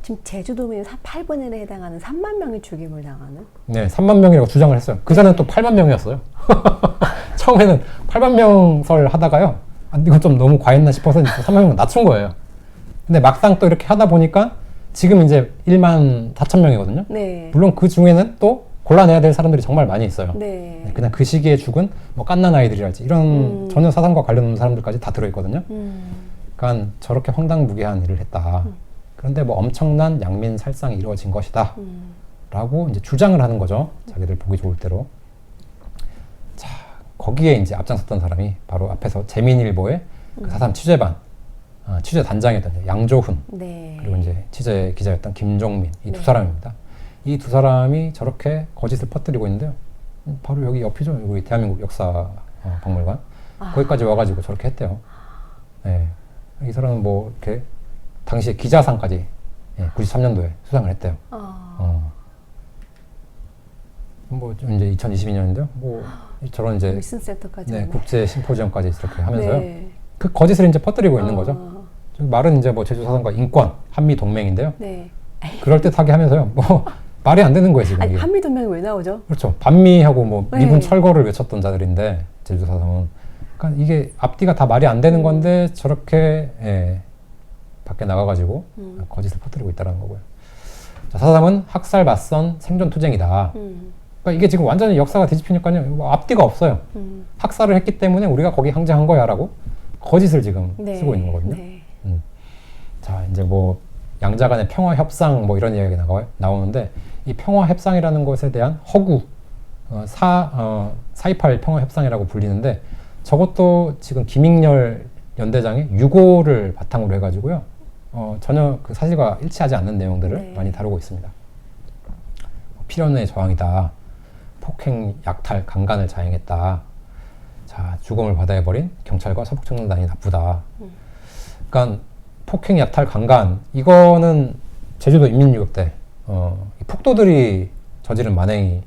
A: 지금 제주도민 8분의 1에 해당하는 3만 명이 죽임을 당하는?
B: 네, 3만 명이라고 주장을 했어요. 그 전에는 또 8만 명이었어요. 처음에는 8만 명 설 하다가요. 이거 좀 너무 과했나 싶어서 3만 명 낮춘 거예요. 근데 막상 또 이렇게 하다 보니까 지금 이제 1만 4천 명이거든요.
A: 네.
B: 물론 그 중에는 또 골라내야 될 사람들이 정말 많이 있어요.
A: 네.
B: 그냥 그 시기에 죽은 뭐 갓난 아이들이랄지 이런 전혀 사상과 관련 없는 사람들까지 다 들어있거든요. 그러니까 저렇게 황당무계한 일을 했다. 그런데 뭐 엄청난 양민 살상이 이루어진 것이다. 라고 이제 주장을 하는 거죠. 자기들 보기 좋을 대로. 자, 거기에 이제 앞장섰던 사람이 바로 앞에서 재민일보의 그 4.3 취재반, 취재 단장이었던 양조훈,
A: 네.
B: 그리고 이제 취재 기자였던 김종민, 이 두
A: 네.
B: 사람입니다. 이 두 사람이 저렇게 거짓을 퍼뜨리고 있는데요. 바로 여기 옆이죠. 우리 대한민국 역사 박물관. 거기까지 와가지고 저렇게 했대요. 네. 이 사람은 뭐 이렇게 당시에 기자상까지 93년도에 수상을 했대요. 뭐 이제 2022년인데요. 뭐 저런 이제
A: 윌슨 센터까지.
B: 네, 국제 심포지엄까지 이렇게 하면서요.
A: 네.
B: 그 거짓을 이제 퍼뜨리고 있는 거죠. 저기 말은 이제 뭐 제주 사상과 인권, 한미 동맹인데요.
A: 네.
B: 그럴 듯하게 하면서요. 뭐 말이 안 되는 거예요 지금.
A: 아니,
B: 이게.
A: 한미동맹이 왜 나오죠?
B: 그렇죠. 반미하고 뭐
A: 네.
B: 미군 철거를 외쳤던 자들인데 제주 사상은. 그러니까 이게 앞뒤가 다 말이 안 되는 건데 저렇게 밖에 나가가지고 거짓을 퍼뜨리고 있다는 거고요. 자, 사삼은 학살 맞선 생존 투쟁이다. 그러니까 이게 지금 완전히 역사가 뒤집히니까요. 뭐 앞뒤가 없어요. 학살을 했기 때문에 우리가 거기 항쟁한 거야라고 거짓을 지금
A: 네.
B: 쓰고 있는 거거든요.
A: 네.
B: 자, 이제 뭐 양자 간의 평화 협상 뭐 이런 이야기가 나오는데 이 평화 협상이라는 것에 대한 허구, 4.28 평화 협상이라고 불리는데 저것도 지금 김익렬 연대장의 유고를 바탕으로 해가지고요. 전혀 그 사실과 일치하지 않는 내용들을
A: 네.
B: 많이 다루고 있습니다. 필연의 저항이다. 폭행, 약탈, 강간을 자행했다. 자, 죽음을 받아해버린 경찰과 서북청년단이 나쁘다. 그러니까 폭행, 약탈, 강간 이거는 제주도 인민유격대 이 폭도들이 저지른 만행이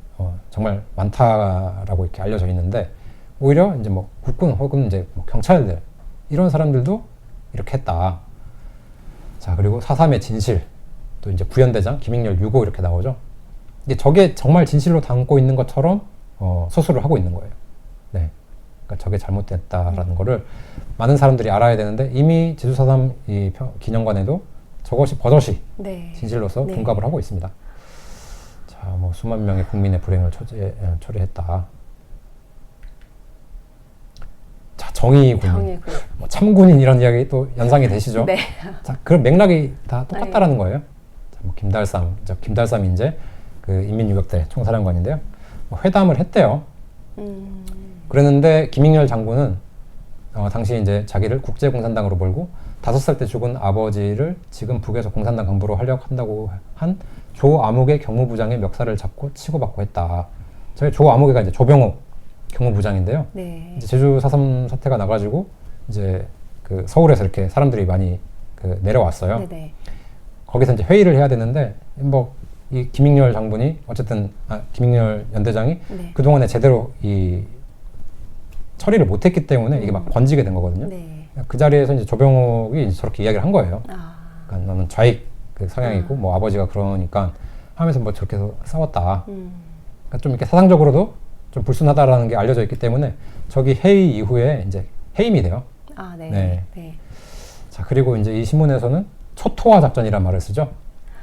B: 정말 많다라고 이렇게 알려져 있는데 오히려 이제 뭐 국군 혹은 이제 뭐 경찰들 이런 사람들도 이렇게 했다. 자, 그리고 4.3의 진실, 또 이제 구현대장, 김익렬 유고 이렇게 나오죠. 이게 저게 정말 진실로 담고 있는 것처럼 서술을 하고 있는 거예요. 네. 그러니까 저게 잘못됐다라는 거를 많은 사람들이 알아야 되는데 이미 제주 4.3 이 기념관에도 저것이 버젓이
A: 네.
B: 진실로서
A: 네.
B: 분갑을 하고 있습니다. 자, 뭐 수만 명의 국민의 불행을 초래했다. 자, 정의군인,
A: 정의군.
B: 뭐 참군인 이런 이야기 또 연상이 되시죠?
A: 네.
B: 자, 그런 맥락이 다 똑같다라는 거예요. 자, 뭐 김달삼이 이제 그 인민유격대 총사령관인데요. 뭐 회담을 했대요. 그랬는데 김익렬 장군은 당시 이제 자기를 국제공산당으로 몰고 5살 때 죽은 아버지를 지금 북에서 공산당 간부로 하려고 한다고 한 조아무개 경무부장의 멱살을 잡고 치고받고 했다. 저희 조아무개가 이제 조병옥 경무부장인데요.
A: 네.
B: 이제 제주 4.3 사태가 나가지고 이제 그 서울에서 이렇게 사람들이 많이 그 내려왔어요.
A: 네네.
B: 거기서 이제 회의를 해야 되는데 뭐 이 김익렬 장군이 어쨌든 김익렬 연대장이
A: 네.
B: 그 동안에 제대로 이 처리를 못했기 때문에 이게 막 번지게 된 거거든요.
A: 네.
B: 그 자리에서 이제 조병옥이 이제 저렇게 이야기를 한 거예요.
A: 아.
B: 그러니까 나는 좌익 그 성향이고 뭐 아버지가 그러니까 하면서 뭐 저렇게 해서 싸웠다. 그러니까 좀 이렇게 사상적으로도 좀 불순하다라는 게 알려져 있기 때문에 저기 회의 이후에 이제 해임이 돼요.
A: 아, 네.
B: 네.
A: 네.
B: 자, 그리고 이제 이 신문에서는 초토화 작전이란 말을 쓰죠.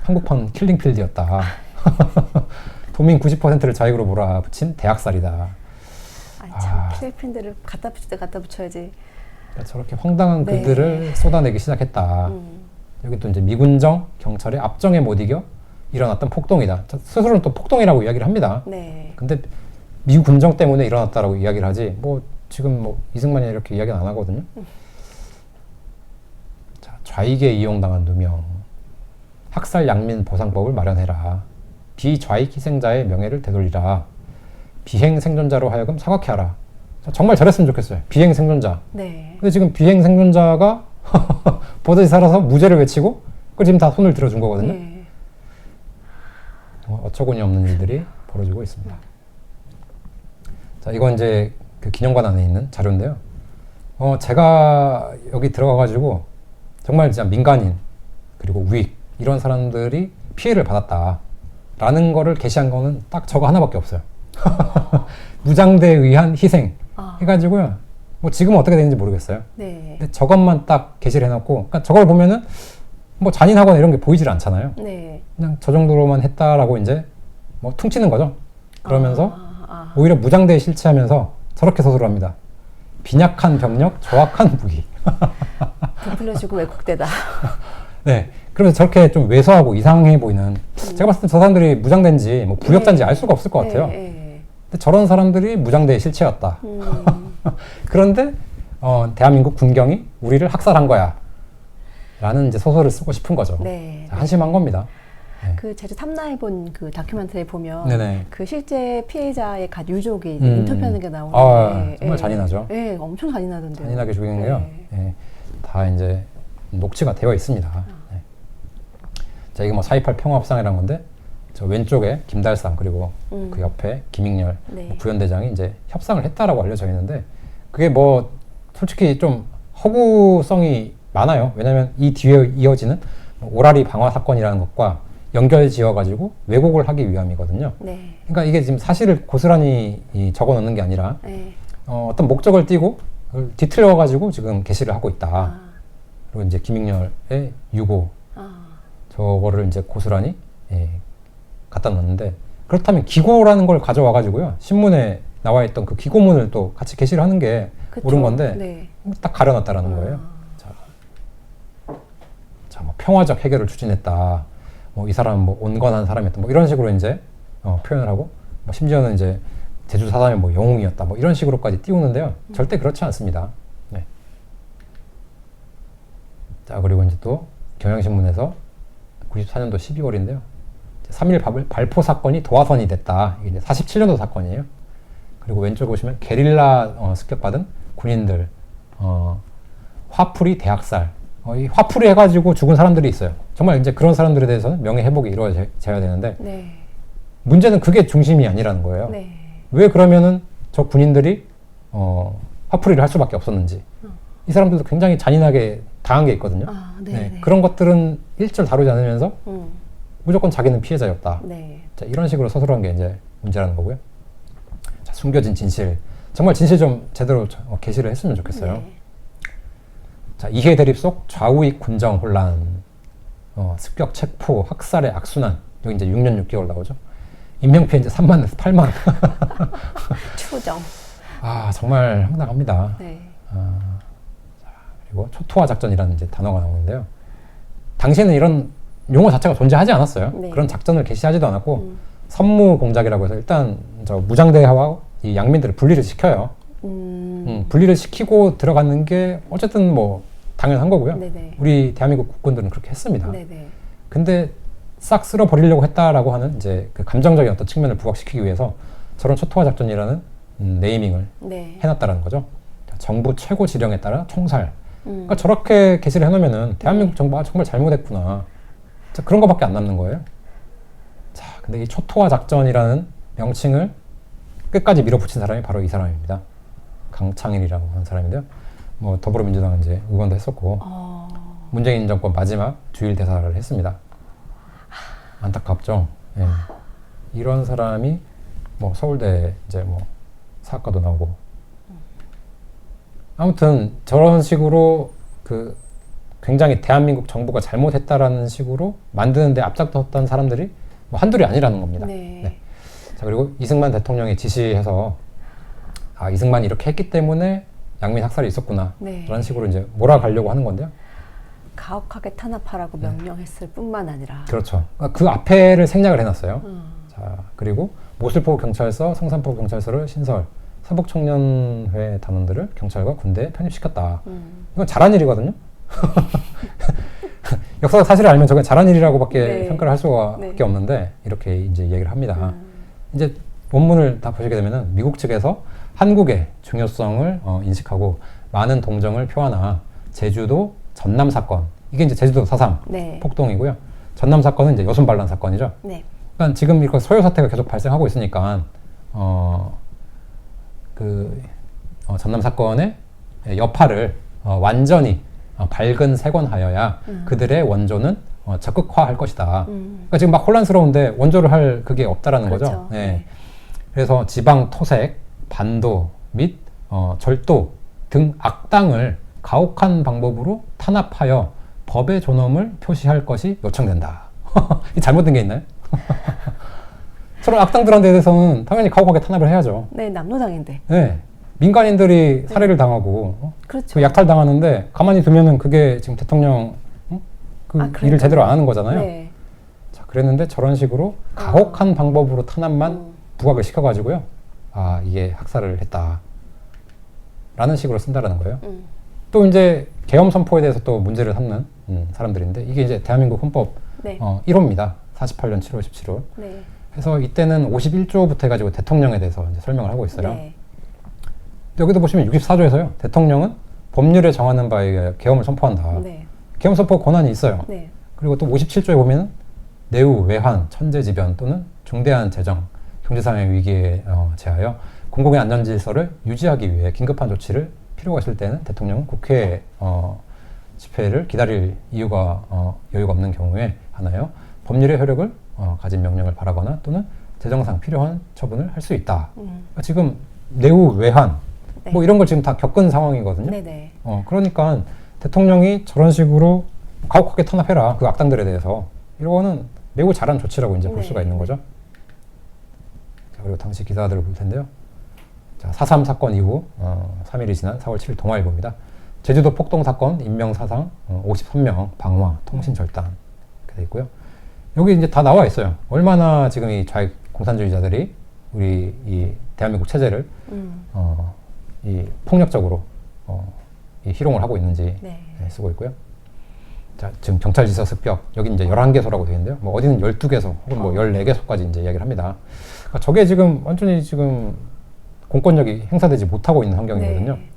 B: 한국판 킬링필드였다. 도민 90%를 좌익으로 몰아붙인 대학살이다.
A: 참 필리핀들을 갖다 붙일 때 갖다 붙여야지.
B: 그러니까 저렇게 황당한
A: 네.
B: 글들을 쏟아내기 시작했다. 여기 또 이제 미군정, 경찰의 압정에 못 이겨 일어났던 폭동이다. 스스로는 또 폭동이라고 이야기를 합니다.
A: 네.
B: 근데 미군정 때문에 일어났다라고 이야기를 하지 뭐 지금 뭐 이승만이 이렇게 이야기는 안 하거든요. 자, 좌익에 이용당한 누명. 학살 양민 보상법을 마련해라. 비좌익 희생자의 명예를 되돌리라. 비행 생존자로 하여금 사과케 하라. 정말 잘했으면 좋겠어요. 비행 생존자.
A: 네.
B: 근데 지금 비행 생존자가 버젓이 살아서 무죄를 외치고 그걸 지금 다 손을 들어준 거거든요.
A: 네.
B: 어처구니 없는 일들이 벌어지고 있습니다. 자, 이건 이제 그 기념관 안에 있는 자료인데요. 제가 여기 들어가가지고 정말 진짜 민간인 그리고 우익 이런 사람들이 피해를 받았다라는 거를 게시한 거는 딱 저거 하나밖에 없어요. 무장대에 의한 희생 해가지고요. 뭐 지금은 어떻게 되는지 모르겠어요.
A: 네.
B: 근데 저것만 딱 게시를 해놓고, 그러니까 저걸 보면은 뭐 잔인하거나 이런 게 보이질 않잖아요.
A: 네.
B: 그냥 저 정도로만 했다라고 이제 뭐 퉁치는 거죠. 그러면서 오히려 무장대에 실체하면서 저렇게 서술을 합니다. 빈약한 병력, 조악한 무기.
A: 부풀려주고 왜곡되다.
B: 네. 그러면서 저렇게 좀 왜소하고 이상해 보이는, 제가 봤을 때 저 사람들이 무장대인지 뭐 부역자인지 알 수가 없을 것 같아요.
A: 네.
B: 근데 저런 사람들이 무장대의 실체였다. 그런데 대한민국 군경이 우리를 학살한 거야. 라는 이제 소설을 쓰고 싶은 거죠.
A: 네.
B: 한심한 겁니다. 네.
A: 그 제주 탐나해본 그 다큐멘터리에 보면
B: 네네.
A: 그 실제 피해자의 갓 유족이 인터뷰하는 게 나오는데
B: 정말 잔인하죠.
A: 네, 엄청 잔인하던데요.
B: 잔인하게 죽이는 게요.
A: 네.
B: 네. 다 이제 녹취가 되어 있습니다. 네. 자, 이게 뭐 4.28 평화협상이라는 건데 저 왼쪽에 김달삼 그리고 그 옆에 김익렬
A: 네.
B: 구현대장이 이제 협상을 했다라고 알려져 있는데 그게 뭐 솔직히 좀 허구성이 많아요. 왜냐하면 이 뒤에 이어지는 오라리 방화 사건이라는 것과 연결 지어가지고 왜곡을 하기 위함이거든요.
A: 네.
B: 그러니까 이게 지금 사실을 고스란히 적어 놓는 게 아니라
A: 네.
B: 어떤 목적을 띠고 그걸 뒤틀려가지고 지금 게시를 하고 있다. 그리고 이제 김익렬의 유고 저거를 이제 고스란히 갖다 놨는데 그렇다면 기고라는 걸 가져와가지고요 신문에 나와 있던 그 기고문을 또 같이 게시를 하는 게
A: 그쵸.
B: 옳은 건데
A: 네.
B: 딱 가려놨다라는 거예요. 자, 뭐 평화적 해결을 추진했다. 뭐 이 사람은 뭐 온건한 사람이었다. 뭐 이런 식으로 이제 표현을 하고 뭐 심지어는 이제 제주 4.3의 뭐 영웅이었다. 뭐 이런 식으로까지 띄우는데요. 절대 그렇지 않습니다. 네. 자, 그리고 이제 또 경향신문에서 94년도 12월인데요. 3.1 발포 사건이 도화선이 됐다. 이게 이제 47년도 사건이에요. 그리고 왼쪽 보시면 게릴라 습격받은 군인들 화풀이 대학살. 이 화풀이 해가지고 죽은 사람들이 있어요. 정말 이제 그런 사람들에 대해서는 명예 회복이 이루어져야 되는데
A: 네.
B: 문제는 그게 중심이 아니라는 거예요.
A: 네.
B: 왜 그러면은 저 군인들이 화풀이를 할 수밖에 없었는지. 이 사람들도 굉장히 잔인하게 당한 게 있거든요.
A: 아,
B: 네,
A: 네.
B: 그런 것들은 일절 다루지 않으면서
A: 음.
B: 무조건 자기는 피해자였다.
A: 네.
B: 자, 이런 식으로 서술한 게 이제 문제라는 거고요. 자, 숨겨진 진실. 정말 진실 좀 제대로 게시를 했으면 좋겠어요.
A: 네.
B: 자, 이해 대립 속 좌우익 군정 혼란, 습격 체포, 학살의 악순환. 여기 이제 6년 6개월 나오죠. 인명피해 이제 3만에서 8만.
A: 추정.
B: 아, 정말 황당합니다.
A: 네.
B: 그리고 초토화 작전이라는 이제 단어가 나오는데요. 당시에는 이런 용어 자체가 존재하지 않았어요.
A: 네.
B: 그런 작전을 개시하지도 않았고 선무 공작이라고 해서 일단 저 무장대와 이 양민들을 분리를 시켜요. 분리를 시키고 들어가는 게 어쨌든 뭐 당연한 거고요.
A: 네네.
B: 우리 대한민국 국군들은 그렇게 했습니다.
A: 네네.
B: 근데 싹 쓸어 버리려고 했다라고 하는 이제 그 감정적인 어떤 측면을 부각시키기 위해서 저런 초토화 작전이라는 네이밍을
A: 네.
B: 해놨다라는 거죠. 정부 최고 지령에 따라 총살. 그러니까 저렇게 게시를 해놓으면은 대한민국 정부가 정말 잘못했구나. 자, 그런 거밖에 안 남는 거예요. 자, 근데 이 초토화 작전이라는 명칭을 끝까지 밀어붙인 사람이 바로 이 사람입니다. 강창일이라고 하는 사람인데요. 뭐 더불어민주당은 이제 의원도 했었고 문재인 정권 마지막 주일 대사를 했습니다. 안타깝죠. 예. 이런 사람이 뭐 서울대 이제 뭐 사학과도 나오고 아무튼 저런 식으로 그 굉장히 대한민국 정부가 잘못했다라는 식으로 만드는데 앞장섰던 사람들이 뭐 한둘이 아니라는 겁니다.
A: 네.
B: 네. 자, 그리고 이승만 대통령이 지시해서 아, 이승만이 이렇게 했기 때문에 양민 학살이 있었구나.
A: 네.
B: 그런 식으로 이제 몰아가려고 하는 건데요.
A: 가혹하게 탄압하라고 명령했을 뿐만 아니라.
B: 그렇죠. 그러니까 그 앞에를 생략을 해놨어요. 자, 그리고 모슬포 경찰서, 성산포 경찰서를 신설, 서북청년회 단원들을 경찰과 군대에 편입시켰다. 이건 잘한 일이거든요. 역사가 사실을 알면 저건 잘한 일이라고밖에
A: 네.
B: 평가를 할 수가
A: 네.
B: 밖에 없는데 이렇게 이제 얘기를 합니다. 이제 원문을 다 보시게 되면은 미국 측에서 한국의 중요성을 인식하고 많은 동정을 표하나 제주도 전남 사건, 이게 이제 제주도 4.3
A: 네.
B: 폭동이고요. 전남 사건은 이제 여순 반란 사건이죠.
A: 네.
B: 그러니까 지금 이거 소요 사태가 계속 발생하고 있으니까 전남 사건의 여파를 완전히 발근색원하여야 그들의 원조는 적극화할 것이다. 그러니까 지금 막 혼란스러운데 원조를 할 그게 없다라는
A: 그렇죠.
B: 거죠. 네.
A: 네.
B: 그래서 지방 토색, 반도 및 절도 등 악당을 가혹한 방법으로 탄압하여 법의 존엄을 표시할 것이 요청된다. 잘못된 게 있나요? 저런 악당들한테 대해서는 당연히 가혹하게 탄압을 해야죠.
A: 네, 남로당인데.
B: 네. 민간인들이 살해를 당하고
A: 그렇죠.
B: 그 약탈 당하는데 가만히 두면은 그게 지금 대통령 그 일을 제대로 안 하는 거잖아요.
A: 네.
B: 자, 그랬는데 저런 식으로 가혹한 방법으로 탄압만 부각을 시켜가지고요. 아, 이게 학살을 했다. 라는 식으로 쓴다라는 거예요. 또 이제 계엄 선포에 대해서 또 문제를 삼는 사람들인데 이게 이제 대한민국 헌법
A: 네.
B: 1호입니다. 48년 7월 17호.
A: 네.
B: 그래서 이때는 51조부터 해가지고 대통령에 대해서 이제 설명을 하고 있어요.
A: 네.
B: 여기도 보시면 64조에서요. 대통령은 법률에 정하는 바에 의하여 계엄을 선포한다.
A: 네.
B: 계엄 선포 권한이 있어요.
A: 네.
B: 그리고 또 57조에 보면 내후, 외환, 천재지변 또는 중대한 재정, 경제상의 위기에 제하여 공공의 안전질서를 유지하기 위해 긴급한 조치를 필요가 있을 때는 대통령은 국회 집회를 기다릴 이유가 여유가 없는 경우에 하나요. 법률의 효력을 가진 명령을 바라거나 또는 재정상 필요한 처분을 할 수 있다. 그러니까 지금 내후, 외환
A: 네.
B: 뭐 이런 걸 지금 다 겪은 상황이거든요.
A: 네네.
B: 그러니까 대통령이 저런 식으로 가혹하게 탄압해라. 그 악당들에 대해서. 이거는 매우 잘한 조치라고 이제 볼
A: 네.
B: 수가 있는 거죠. 자, 그리고 당시 기사들을 볼 텐데요. 자, 4.3 사건 이후 3일이 지난 4월 7일 동아일보입니다. 제주도 폭동 사건 인명사상 53명 방화 통신 절단 이렇게 돼 있고요. 여기 이제 다 나와 있어요. 얼마나 지금 이 좌익 공산주의자들이 우리 이 대한민국 체제를 이 폭력적으로 이 희롱을 하고 있는지
A: 네.
B: 쓰고 있고요. 자, 지금 경찰지서 습격 여기 이제 11개소라고 되어 있는데요. 뭐 어디는 12개소 혹은 뭐 14개소까지 이제 이야기를 합니다. 그러니까 저게 지금 완전히 지금 공권력이 행사되지 못하고 있는 환경이거든요.
A: 네.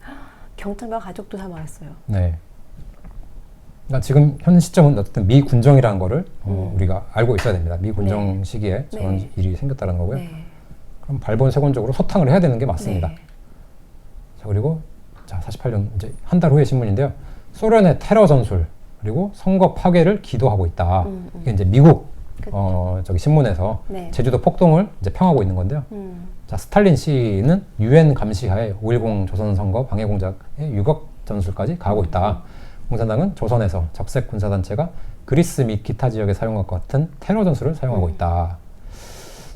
A: 경찰과 가족도 사망했어요.
B: 네. 그러니까 지금 현 시점은 어쨌든 미군정이라는 거를 우리가 알고 있어야 됩니다. 미군정
A: 네.
B: 시기에 저런
A: 네.
B: 일이 생겼다는 거고요.
A: 네.
B: 그럼 발본색원적으로 소탕을 해야 되는 게 맞습니다.
A: 네.
B: 자, 그리고 자, 48년 이제 한 달 후의 신문인데요. 소련의 테러 전술 그리고 선거 파괴를 기도하고 있다. 이게 이제 미국 저기 신문에서
A: 네.
B: 제주도 폭동을 이제 평하고 있는 건데요. 자, 스탈린 씨는 유엔 감시하에 5.10 조선 선거 방해 공작의 유격 전술까지 가하고 있다. 공산당은 조선에서 적색 군사단체가 그리스 및 기타 지역에 사용할 것 같은 테러 전술을 사용하고 있다.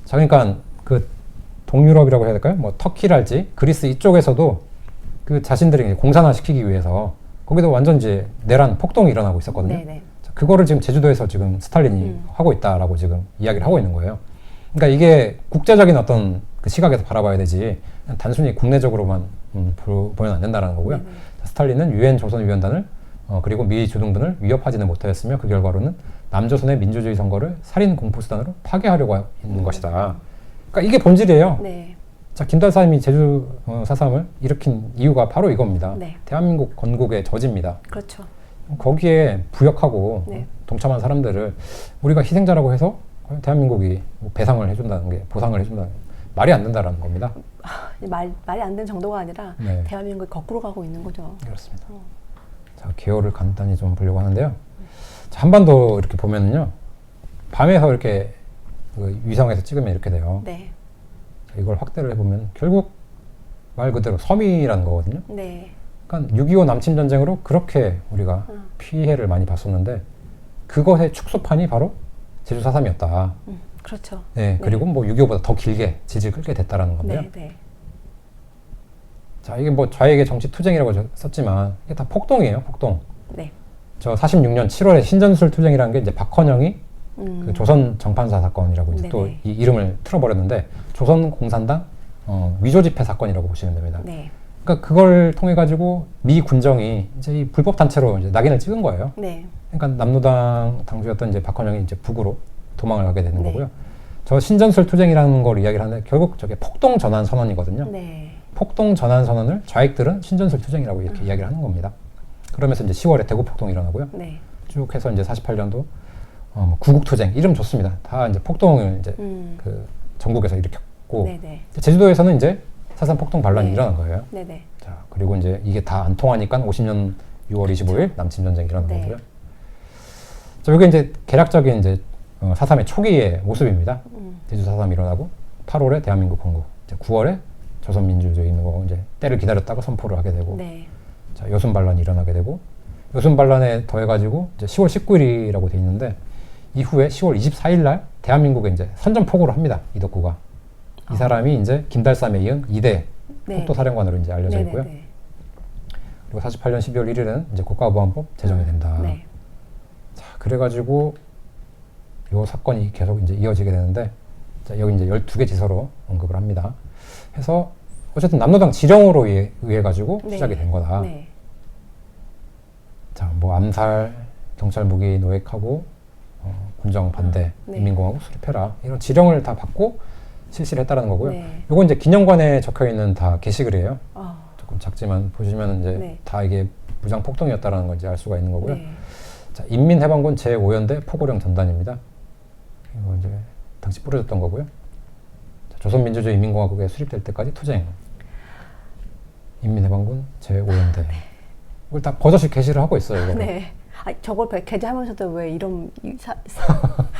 B: 자, 그러니까 그 동유럽이라고 해야 될까요? 뭐 터키랄지 그리스 이쪽에서도 그 자신들이 이제 공산화 시키기 위해서 거기도 완전 이제 내란 폭동이 일어나고 있었거든요.
A: 네네.
B: 자, 그거를 지금 제주도에서 지금 스탈린이 하고 있다라고 지금 이야기를 하고 있는 거예요. 그러니까 이게 국제적인 어떤 그 시각에서 바라봐야 되지 단순히 국내적으로만 보면 안 된다는 거고요. 자, 스탈린은 유엔 조선위원단을 그리고 미 주둔군을 위협하지는 못하였으며 그 결과로는 남조선의 민주주의 선거를 살인 공포수단으로 파괴하려고 있는 것이다. 그러니까 이게 본질이에요.
A: 네.
B: 자, 김달삼이 제주 4.3을 일으킨 이유가 바로 이겁니다.
A: 네.
B: 대한민국 건국의 저지입니다.
A: 그렇죠.
B: 거기에 부역하고
A: 네.
B: 동참한 사람들을 우리가 희생자라고 해서 대한민국이 뭐 배상을 해준다는 게 보상을 해준다는 게 말이 안 된다라는 겁니다.
A: 말이 안 되는 정도가 아니라
B: 네.
A: 대한민국이 거꾸로 가고 있는 거죠.
B: 그렇습니다. 자, 개요를 간단히 좀 보려고 하는데요. 자, 한반도 이렇게 보면은요, 밤에서 이렇게 그 위성에서 찍으면 이렇게 돼요.
A: 네.
B: 자, 이걸 확대를 해보면 결국 말 그대로 섬이라는 거거든요.
A: 네.
B: 그러니까 6.25 남침 전쟁으로 그렇게 우리가 피해를 많이 봤었는데 그것의 축소판이 바로 제주 4.3이었다.
A: 그렇죠.
B: 네, 그리고 뭐 6.25보다 더 길게 지지를 끌게 됐다라는 건데요.
A: 네. 네.
B: 자, 이게 뭐 좌익의 정치 투쟁이라고 썼지만 이게 다 폭동이에요, 폭동.
A: 네.
B: 저 46년 7월에 신전술 투쟁이라는 게 이제 박헌영이 그 조선 정판사 사건이라고 이제 또 이 이름을 틀어버렸는데 조선 공산당 위조 집회 사건이라고 보시면 됩니다.
A: 네.
B: 그러니까 그걸 통해 가지고 미 군정이 이제 이 불법 단체로 이제 낙인을 찍은 거예요.
A: 네.
B: 그러니까 남노당 당주였던 이제 박헌영이 이제 북으로 도망을 가게 되는
A: 네.
B: 거고요. 저 신전술 투쟁이라는 걸 이야기를 하는데 결국 저게 폭동 전환 선언이거든요.
A: 네.
B: 폭동 전환 선언을 좌익들은 신전술 투쟁이라고 이렇게 이야기를 하는 겁니다. 그러면서 이제 10월에 대구 폭동이 일어나고요.
A: 네.
B: 쭉 해서 이제 48년도 구국 투쟁 이름 좋습니다. 다 이제 폭동을 이제 그 전국에서 일으켰고
A: 네네.
B: 제주도에서는 이제 4.3 폭동 반란이
A: 네.
B: 일어난 거예요.
A: 네네.
B: 자, 그리고 이제 이게 다 안 통하니까 50년 6월 25일 남침 전쟁이 일어난
A: 네.
B: 거고요. 자, 이게 이제 개략적인 이제 4.3의 초기의 모습입니다. 제주 4.3이 일어나고 8월에 대한민국 건국, 이제 9월에 조선민주주의 있는 거 이제 때를 기다렸다가 선포를 하게 되고,
A: 네.
B: 자, 여순 반란이 일어나게 되고, 여순 반란에 더해가지고 이제 10월 19일이라고 돼 있는데 이후에 10월 24일 날 대한민국에 이제 선전포고를 합니다. 이덕구가. 이 사람이 이제 김달삼에 이은 2대
A: 네.
B: 폭도사령관으로 이제 알려져 있고요.
A: 네네네.
B: 그리고 48년 12월 1일은 이제 국가보안법 제정이 된다.
A: 네.
B: 자, 그래가지고 요 사건이 계속 이제 이어지게 되는데, 자, 여기 이제 12개 지서로 언급을 합니다. 해서 어쨌든 남노당 지령으로 의해 가지고
A: 네.
B: 시작이 된 거다.
A: 네.
B: 자, 뭐 암살, 경찰 무기 노획하고 군정 반대,
A: 네.
B: 인민공화국 수립해라 이런 지령을 다 받고 실시를 했다라는 거고요.
A: 네.
B: 요건 이제 기념관에 적혀 있는 다 게시글이에요.
A: 아.
B: 조금 작지만 보시면 이제
A: 네.
B: 다 이게 무장 폭동이었다라는 걸 이제 알 수가 있는 거고요.
A: 네.
B: 자, 인민해방군 제5연대 포고령 전단입니다. 이거 이제 당시 뿌려졌던 거고요. 자, 조선민주주의 인민공화국에 수립될 때까지 투쟁. 인민해방군 제5연대. 이걸 다 버젓이 게시를 하고 있어요. 이거.
A: 네. 아, 저걸 게재하면서도 왜 이런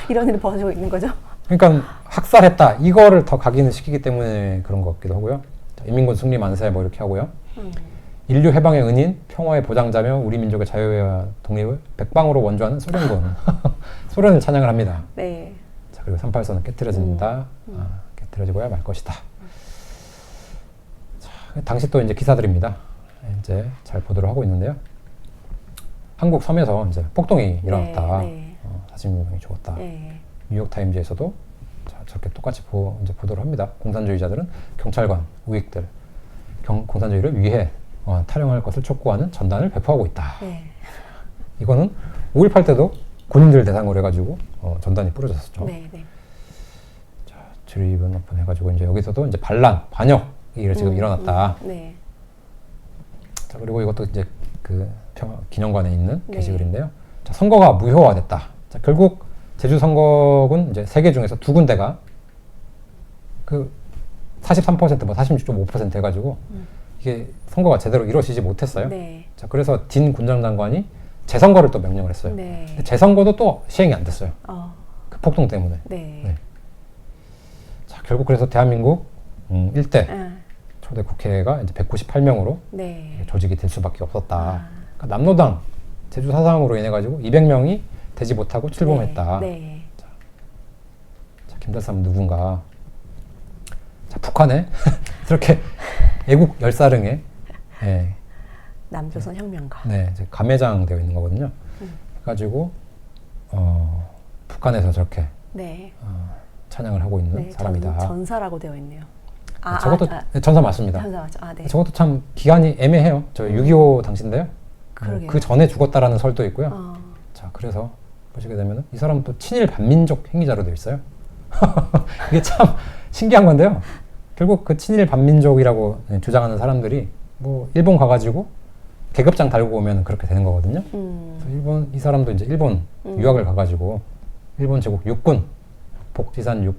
A: 이런 일이 벌어지고 있는 거죠?
B: 그러니까 학살했다. 이거를 더 각인을 시키기 때문에 그런 것 같기도 하고요. 자, 인민군 승리 만세 뭐 이렇게 하고요. 인류 해방의 은인, 평화의 보장자며 우리 민족의 자유와 독립을 백방으로 원조하는 소련군. 소련을 찬양을 합니다.
A: 네.
B: 자, 그리고 38선은 깨트려진다. 깨트려지고야 말 것이다. 자, 당시 또 이제 기사들입니다. 이제 잘 보도를 하고 있는데요. 한국 섬에서 이제 폭동이 일어났다.
A: 네.
B: 40명이 죽었다.
A: 네.
B: 뉴욕타임즈에서도 자, 저렇게 똑같이 이제 보도를 합니다. 공산주의자들은 경찰관, 우익들, 공산주의를 위해 탈영할 것을 촉구하는 전단을 배포하고 있다.
A: 네.
B: 이거는 5.18 때도 군인들 대상으로 해가지고 전단이 뿌려졌었죠.
A: 네. 네.
B: 자, 드리븐 오픈 해가지고 이제 여기서도 이제 반란, 반역이 지금 일어났다.
A: 네.
B: 자, 그리고 이것도 이제 그 기념관에 있는
A: 네.
B: 게시글인데요. 자, 선거가 무효화됐다. 자, 결국 제주 선거군 이제 3개 중에서 2군데가 그 43% 뭐 46.5% 해가지고 이게 선거가 제대로 이루어지지 못했어요.
A: 네.
B: 자, 그래서 딘 군정장관이 재선거를 또 명령을 했어요.
A: 네.
B: 근데 재선거도 또 시행이 안 됐어요. 그 폭동 때문에.
A: 네.
B: 네. 자, 결국 그래서 대한민국 1대 초대 국회가 이제 198명으로
A: 네.
B: 조직이 될 수밖에 없었다. 그러니까 남로당 제주 4.3으로 인해 가지고 200명이 되지 못하고 출범했다.
A: 네.
B: 자, 김달삼 누군가? 자, 북한에 이렇게 애국 열사릉에 예,
A: 남조선 혁명가.
B: 네, 이제 감회장 되어 있는 거거든요. 그래가지고 북한에서 저렇게
A: 네.
B: 찬양을 하고 있는
A: 네.
B: 사람이다.
A: 전사라고 되어 있네요.
B: 저것도 네, 전사 맞습니다.
A: 전사 맞죠. 네.
B: 저것도 참 기간이 애매해요. 저 6.25 당시인데요.
A: 그러게요.
B: 그 전에 죽었다라는 설도 있고요. 자, 그래서 보시게 되면 이 사람은 또 친일 반민족 행위자로 되어 있어요. 이게 참 신기한 건데요. 결국 그 친일 반민족이라고 주장하는 사람들이 뭐 일본 가가지고 계급장 달고 오면 그렇게 되는 거거든요. 그래서 일본 이 사람도 이제 일본 유학을 가가지고 일본 제국 육군 복지산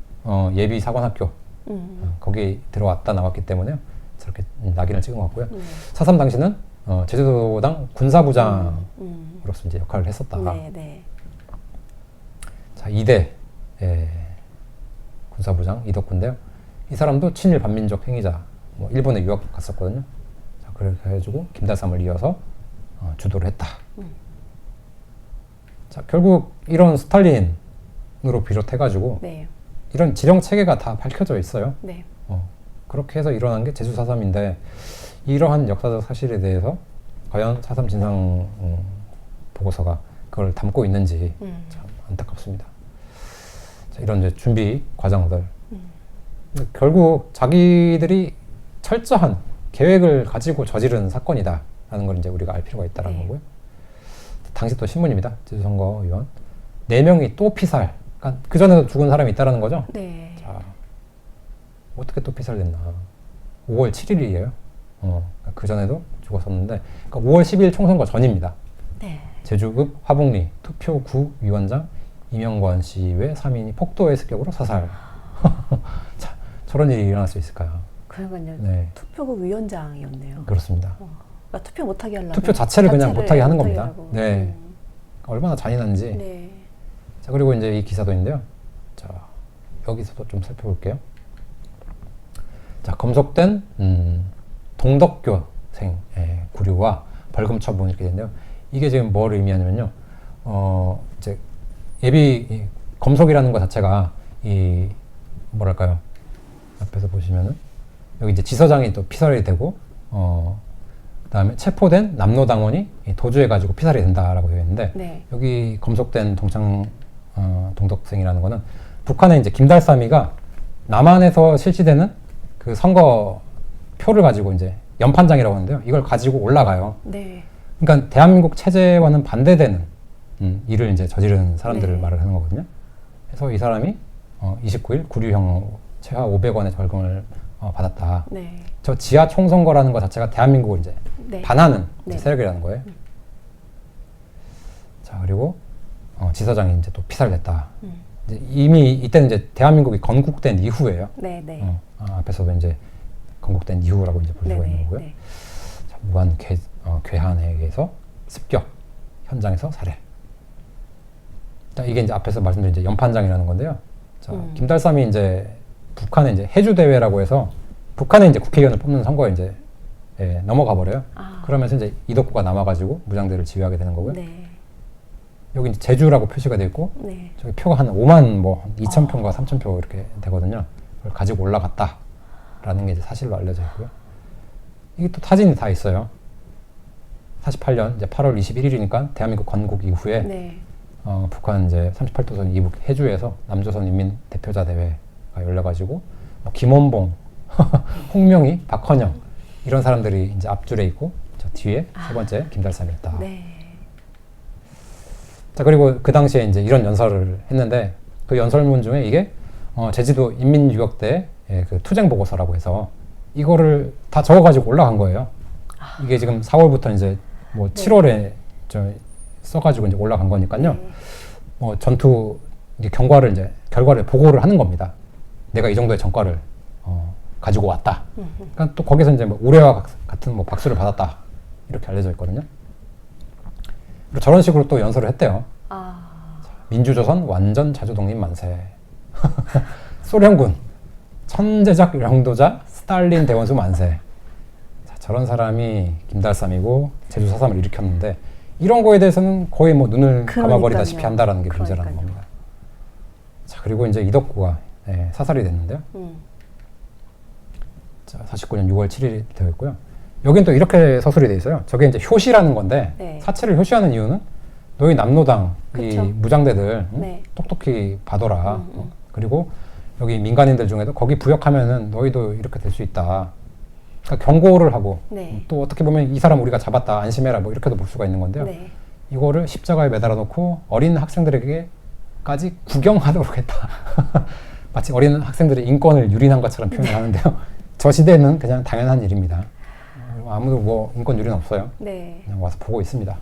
B: 예비 사관학교 거기 들어왔다 나왔기 때문에 저렇게 낙인을 찍은 것 같고요. 4.3 당시는 제주도당 군사부장으로서 이제 역할을 했었다.
A: 네, 네.
B: 자, 2대 군사부장 이덕구인데요. 이 사람도 친일 반민족 행위자, 뭐 일본에 유학 갔었거든요. 자, 그렇게 해가지고 김달삼을 이어서 주도를 했다. 자, 결국 이런 스탈린으로 비롯해가지고
A: 네.
B: 이런 지령 체계가 다 밝혀져 있어요.
A: 네.
B: 그렇게 해서 일어난 게 제주 4.3인데 이러한 역사적 사실에 대해서 과연 4.3 진상 보고서가 그걸 담고 있는지 참 안타깝습니다. 자, 이런 이제 준비 과정들. 결국 자기들이 철저한 계획을 가지고 저지른 사건이다라는 걸 이제 우리가 알 필요가 있다라는
A: 네.
B: 거고요. 당시 또 신문입니다. 제주선거위원 4명이 또 피살. 그러니까 그 전에도 죽은 사람이 있다라는 거죠.
A: 네.
B: 자, 어떻게 또 피살됐나? 5월 7일이에요. 그 전에도 죽었었는데, 그러니까 5월 10일 총선거 전입니다.
A: 네.
B: 제주급 화북리 투표구 위원장 이명권 씨 외 3인이 폭도의 습격으로 사살. 자, 저런 일이 일어날 수 있을까요?
A: 그러니까요.
B: 네,
A: 투표구 위원장이었네요.
B: 그렇습니다.
A: 그러니까 투표 못하게 하려고.
B: 투표 자체를 그냥 못하게 하는
A: 못하게
B: 겁니다.
A: 하려고.
B: 네, 얼마나 잔인한지.
A: 네.
B: 자, 그리고 이제 이 기사도 있는데요. 자, 여기서도 좀 살펴볼게요. 자, 검속된 동덕교생 구류와 벌금 처분 이렇게 되는데요. 이게 지금 뭘 의미하냐면요. 이제 예비 검속이라는 것 자체가 이 뭐랄까요? 앞에서 보시면은 여기 이제 지서장이 또 피살이 되고 그다음에 체포된 남로당원이 도주해가지고 피살이 된다라고 되어 있는데
A: 네.
B: 여기 검속된 동덕생이라는 거는 북한의 이제 김달삼이가 남한에서 실시되는 그 선거 표를 가지고 이제 연판장이라고 하는데요. 이걸 가지고 올라가요.
A: 네.
B: 그러니까 대한민국 체제와는 반대되는 일을 이제 저지르는 사람들을
A: 네.
B: 말을 하는 거거든요. 그래서 이 사람이 29일 구류형 최하 500원의 벌금을 받았다.
A: 네.
B: 저 지하 총선거라는 것 자체가 대한민국을 이제
A: 네.
B: 반하는
A: 네.
B: 세력이라는 거예요. 자, 그리고 지사장이 이제 또 피살됐다. 이제 이미 이때는 이제 대한민국이 건국된 이후예요.
A: 네. 네.
B: 앞에서도 이제 건국된 이후라고 이제 볼 수가 있는 거고요.
A: 네.
B: 자, 무한 괴한에 의해서 습격, 현장에서 살해. 자, 이게 이제 앞에서 말씀드린 이제 연판장이라는 건데요. 자, 김달삼이 이제 북한의 이제 해주 대회라고 해서 북한에 이제 국회의원을 뽑는 선거에 이제 넘어가 버려요. 그러면서 이제 이덕구가 남아가지고 무장대를 지휘하게 되는 거고요.
A: 네.
B: 여기 이제 제주라고 표시가 되어 있고
A: 네.
B: 저기 표가 한 5만 뭐 2천 표인가 3천 표 이렇게 되거든요. 그걸 가지고 올라갔다라는 게 이제 사실로 알려져 있고요. 이게 또 사진이 다 있어요. 48년 이제 8월 21일이니까 대한민국 건국 이후에
A: 네.
B: 북한 이제 38도선 이북 해주에서 남조선 인민 대표자 대회가 열려가지고 김원봉, 홍명희, 박헌영 이런 사람들이 이제 앞줄에 있고 저 뒤에 세 번째 김달삼이었다.
A: 네.
B: 자, 그리고 그 당시에 이제 이런 연설을 했는데 그 연설문 중에 이게 제주도 인민유격대 그 투쟁 보고서라고 해서 이거를 다 적어가지고 올라간 거예요. 이게 지금 4월부터 이제 뭐 7월에 저 써가지고 이제 올라간 거니까요. 전투 이제 결과를 보고를 하는 겁니다. 내가 이 정도의 전과를 가지고 왔다. 그러니까 또 거기서 이제 뭐 우레와 같은 뭐 박수를 받았다. 이렇게 알려져 있거든요. 그리고 저런 식으로 또 연설을 했대요. 민주조선 완전 자주독립 만세. 소련군 천재적 영도자 스탈린 대원수 만세. 자, 저런 사람이 김달삼이고 제주 4.3을 일으켰는데 이런 거에 대해서는 거의 뭐 눈을 감아버리다시피 한다라는 게 문제라는 겁니다. 자, 그리고 이제 이덕구가 사살이 됐는데요. 자, 49년 6월 7일이 되어 있고요. 여긴 또 이렇게 서술이 돼 있어요. 저게 이제 효시라는 건데
A: 네.
B: 사체를 효시하는 이유는 너희 남노당 이
A: 그쵸?
B: 무장대들
A: 네.
B: 똑똑히 봐둬라. 그리고 여기 민간인들 중에도 거기 부역하면은 너희도 이렇게 될 수 있다. 그러니까 경고를 하고
A: 네.
B: 또 어떻게 보면 이 사람 우리가 잡았다 안심해라 뭐 이렇게도 볼 수가 있는 건데요.
A: 네.
B: 이거를 십자가에 매달아 놓고 어린 학생들에게까지 구경하도록 했다. 마치 어린 학생들의 인권을 유린한 것처럼 표현을 하는데요. 저 시대에는 그냥 당연한 일입니다. 아무도 뭐 인권 유린 없어요.
A: 네.
B: 그냥 와서 보고 있습니다.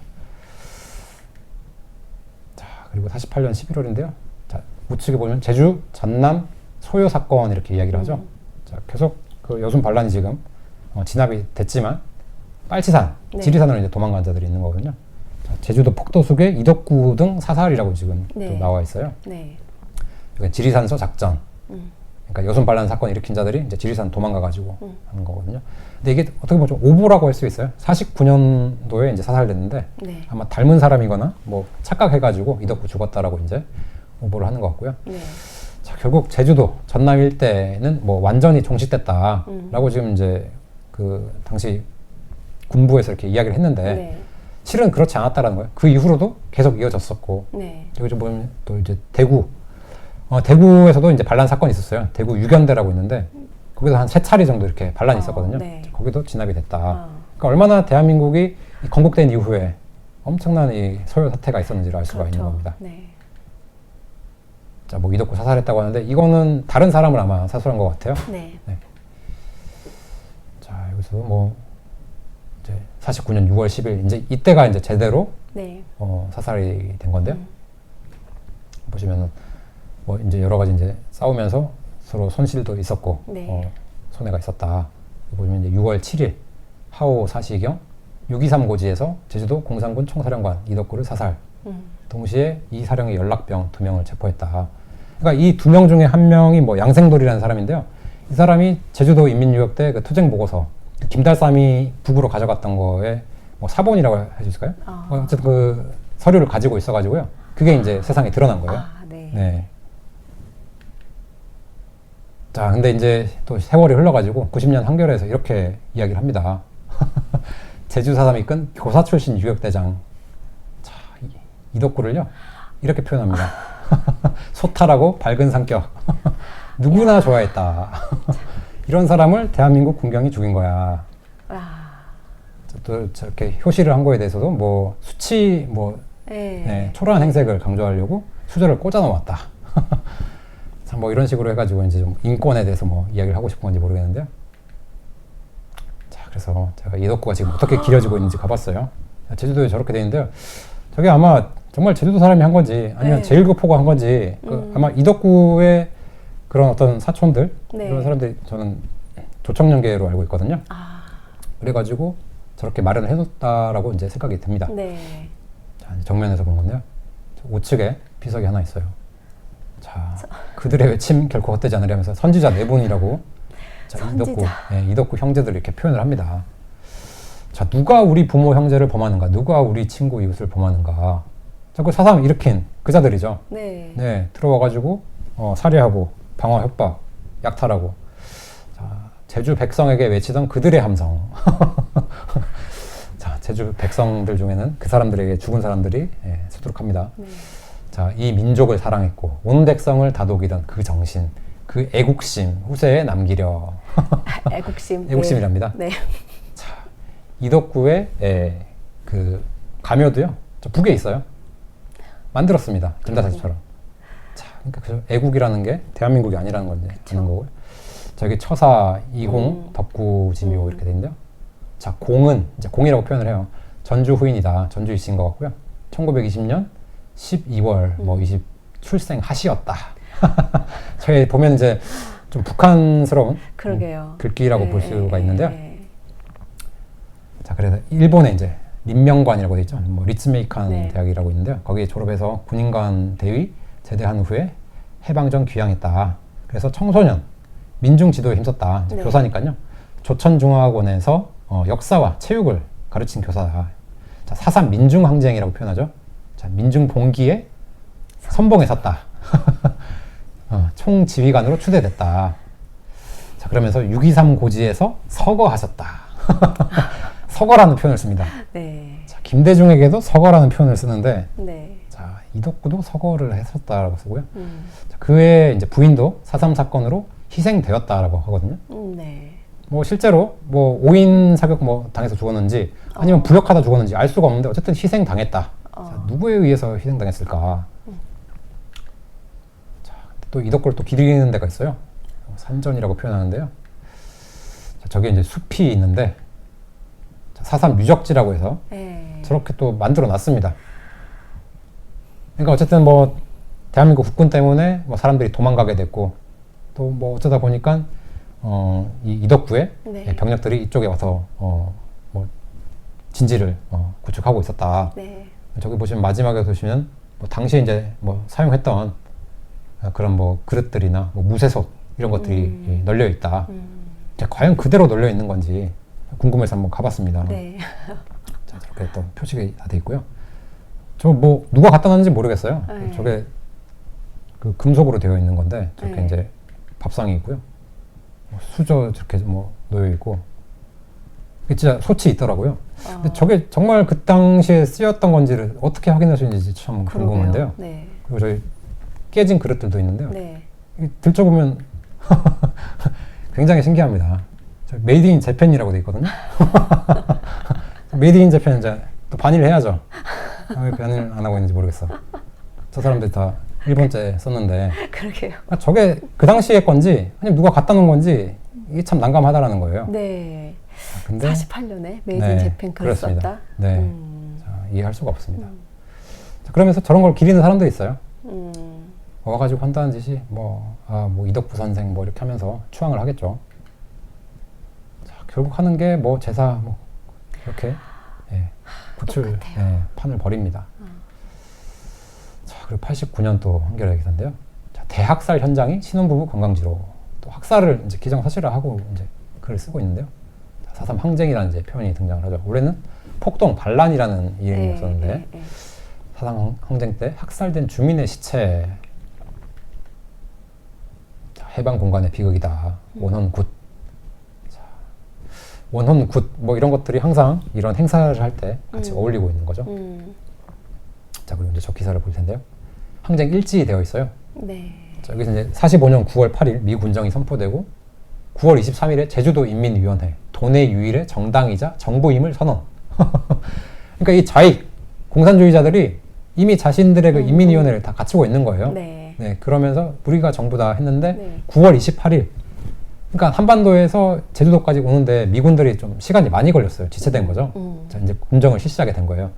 B: 자, 그리고 48년 11월인데요. 자, 우측에 보면 제주 전남 소요 사건 이렇게 이야기를 하죠. 자, 계속 그 여순 반란이 지금 진압이 됐지만 빨치산,
A: 네.
B: 지리산으로 이제 도망간 자들이 있는 거거든요. 자, 제주도 폭도숙의 이덕구 등 사살이라고 지금
A: 네.
B: 또 나와 있어요.
A: 네.
B: 여기 지리산서 작전. 그러니까 여순 반란 사건 일으킨 자들이 이제 지리산 도망가가지고 하는 거거든요. 근데 이게 어떻게 보면 좀 오보라고 할 수 있어요. 49년도에 이제 사살됐는데
A: 네.
B: 아마 닮은 사람이거나 뭐 착각해가지고 이덕구 죽었다라고 이제 오보를 하는 것 같고요.
A: 네.
B: 자, 결국 제주도 전남 일대는 뭐 완전히 종식됐다라고 지금 이제 그 당시 군부에서 이렇게 이야기를 했는데
A: 네.
B: 실은 그렇지 않았다라는 거예요. 그 이후로도 계속 이어졌었고
A: 네.
B: 그리고 좀 보면 또 이제 대구에서도 이제 반란 사건이 있었어요. 대구 유견대라고 있는데 거기서 한 3차례 정도 이렇게 반란이 있었거든요.
A: 네.
B: 거기도 진압이 됐다. 그러니까 얼마나 대한민국이 이 건국된 이후에 엄청난 이 소요 사태가 있었는지를 알 수가
A: 그렇죠.
B: 있는 겁니다.
A: 네.
B: 자, 뭐 이덕구 사살했다고 하는데 이거는 다른 사람을 아마 사살한 것 같아요.
A: 네.
B: 자, 여기서 뭐 이제 49년 6월 10일 이제 이때가 이제 제대로
A: 네.
B: 사살이 된 건데요. 보시면은 뭐 이제 여러 가지 이제 싸우면서 서로 손실도 있었고
A: 네.
B: 손해가 있었다. 보시면 이제 6월 7일 하오 사시경 6.23 고지에서 제주도 공산군 총사령관 이덕구를 사살. 동시에 이 사령의 연락병 2명을 체포했다. 그러니까 이 2명 중에 한 명이 뭐 양생돌이라는 사람인데요. 이 사람이 제주도 인민유역대 그 투쟁 보고서 김달삼이 북으로 가져갔던 거에 뭐 사본이라고 해주실까요? 어쨌든 그 서류를 가지고 있어가지고요. 그게 이제 세상에 드러난 거예요.
A: 네.
B: 네. 자, 근데 이제 또 세월이 흘러가지고 90년 한겨레에서 이렇게 이야기를 합니다. 제주 4.3 이끈 교사 출신 유역대장. 자, 이덕구를요 이렇게 표현합니다. 소탈하고 밝은 성격. 누구나 좋아했다. 이런 사람을 대한민국 군경이 죽인 거야. 또 저렇게 효시를 한 거에 대해서도 뭐 수치 뭐 초라한 행색을 강조하려고 수저를 꽂아 놓았다. 참 뭐 이런 식으로 해가지고 이제 좀 인권에 대해서 뭐 이야기를 하고 싶은 건지 모르겠는데요. 자, 그래서 제가 이덕구가 지금 어떻게 길어지고 있는지 가봤어요. 제주도에 저렇게 돼 있는데요. 저게 아마 정말 제주도 사람이 한 건지 아니면 제1교포가 한 건지 아마 이덕구의 그런 어떤 사촌들 이런 사람들이 저는 조청년계로 알고 있거든요. 그래가지고 저렇게 마련을 해뒀다라고 이제 생각이 듭니다.
A: 네.
B: 자, 이제 정면에서 본 건데요. 우측에 비석이 하나 있어요. 자, 그들의 외침 결코 헛되지 않으려면서 선지자 4분이라고 자, 이덕구 형제들 이렇게 표현을 합니다. 자, 누가 우리 부모 형제를 범하는가? 누가 우리 친구 이웃을 범하는가? 자, 그 4.3 일으킨 그 자들이죠. 네, 들어와가지고 살해하고 방화 협박, 약탈하고 자, 제주 백성에게 외치던 그들의 함성. 자, 제주 백성들 중에는 그 사람들에게 죽은 사람들이 수두룩합니다. 자, 이 민족을 사랑했고 온 백성을 다독이던 그 정신, 그 애국심 후세에 남기려.
A: 애국심.
B: 애국심이랍니다.
A: 네.
B: 자, 이덕구의 그 가묘도요. 저 북에 있어요. 만들었습니다. 김다사씨처럼. 자, 그러니까 그 애국이라는 게 대한민국이 아니라는 걸 이제 아는 거고요. 자, 여기 처사 이공 덕구지묘 이렇게 돼 있는데요. 자, 공은 이제 공이라고 표현을 해요. 전주 후인이다. 전주 이씨인 것 같고요. 1920년 12월 뭐 20 출생 하시였다. 저희 보면 이제 좀 북한스러운
A: 그러게요.
B: 글귀라고 볼 수가 있는데요.
A: 네.
B: 자, 그래서 일본에 이제 린명관이라고 돼 있죠. 뭐 리츠메이칸
A: 네.
B: 대학이라고 있는데요. 거기에 졸업해서 군인관 대위 제대한 후에 해방전 귀향했다. 그래서 청소년 민중 지도에 힘썼다. 이제
A: 네.
B: 교사니까요. 조천중앙학원에서 역사와 체육을 가르친 교사다. 자, 4.3 민중항쟁이라고 표현하죠. 자, 민중 봉기에 선봉에 섰다. 총지휘관으로 추대됐다. 자, 그러면서 6.23 고지에서 서거하셨다. 서거라는 표현을 씁니다.
A: 네.
B: 자, 김대중에게도 서거라는 표현을 쓰는데,
A: 네.
B: 자, 이덕구도 서거를 했었다라고 쓰고요. 자, 그의 이제 부인도 4.3 사건으로 희생되었다라고 하거든요.
A: 네.
B: 뭐 실제로 뭐 오인 사격 뭐 당해서 죽었는지 아니면 부역하다 죽었는지 알 수가 없는데 어쨌든 희생당했다. 자, 누구에 의해서 희생당했을까? 자, 또 이덕구를 또 기리는 데가 있어요. 산전이라고 표현하는데요. 자, 저게 이제 숲이 있는데 4.3 유적지라고 해서
A: 네.
B: 저렇게 또 만들어 놨습니다. 그러니까 어쨌든 뭐 대한민국 국군 때문에 뭐 사람들이 도망가게 됐고 또 뭐 어쩌다 보니까 이 이덕구의
A: 네.
B: 병력들이 이쪽에 와서 뭐 진지를 구축하고 있었다.
A: 네.
B: 저기 보시면 마지막에 보시면 뭐 당시에 이제 뭐 사용했던 그런 뭐 그릇들이나 뭐 무쇠솥 이런 것들이 널려 있다. 과연 그대로 널려 있는 건지 궁금해서 한번 가봤습니다.
A: 네.
B: 자, 저렇게 또 표식이 다 돼 있고요. 저 뭐 누가 갖다 놨는지 모르겠어요.
A: 네.
B: 저게 그 금속으로 되어 있는 건데 저렇게
A: 네.
B: 이제 밥상이 있고요. 뭐 수저 저렇게 뭐 놓여 있고 이게 진짜 솥이 있더라고요. 근데 저게 정말 그 당시에 쓰였던 건지를 어떻게 확인할 수 있는지 참
A: 그러게요.
B: 궁금한데요.
A: 네.
B: 그리고 저희 깨진 그릇들도 있는데요.
A: 네.
B: 이게 들춰보면 굉장히 신기합니다. 저 메이드 인 재팬이라고 돼 있거든요. 메이드 인 재팬 이제 또 반일 해야죠. 왜 반일 안 하고 있는지 모르겠어. 저 사람들 다 일본제 썼는데
A: 그러게요.
B: 저게 그 당시의 건지 아니면 누가 갖다 놓은 건지 이게 참 난감하다라는 거예요.
A: 네.
B: 근데
A: 48년에 메이드 인
B: 네,
A: 재팬 글을
B: 그렇습니다.
A: 썼다.
B: 네. 자, 이해할 수가 없습니다. 자, 그러면서 저런 걸 기리는 사람도 있어요. 와가지고 한다는 짓이 뭐 이덕구 선생 뭐 이렇게 하면서 추앙을 하겠죠. 자, 결국 하는 게 뭐 제사 뭐 이렇게 구출 판을 벌입니다. 자, 그리고 89년 또 한겨레 기사인데요. 자, 대학살 현장이 신혼부부 관광지로 또 학살을 이제 기정사실화하고 이제 글을 쓰고 있는데요. 4.3 항쟁이라는 이제 표현이 등장을 하죠. 원래는 폭동 반란이라는 이름이었었는데 4.3 항쟁 때 학살된 주민의 시체 해방 공간의 비극이다. 원혼굿. 자, 원혼굿 뭐 이런 것들이 항상 이런 행사를 할 때 같이 어울리고 있는 거죠. 자, 그리고 이제 저 기사를 볼 텐데요. 항쟁 일지이 되어 있어요.
A: 네.
B: 자, 여기서 이제 45년 9월 8일 미 군정이 선포되고 9월 23일에 제주도 인민위원회 도내 유일의 정당이자 정부임을 선언. 그러니까 이 좌익 공산주의자들이 이미 자신들의 그 인민위원회를 다 갖추고 있는 거예요.
A: 네.
B: 네, 그러면서 우리가 정부다 했는데
A: 네.
B: 9월 28일 그러니까 한반도에서 제주도까지 오는데 미군들이 좀 시간이 많이 걸렸어요. 지체된 거죠. 자, 이제 군정을 실시하게 된 거예요.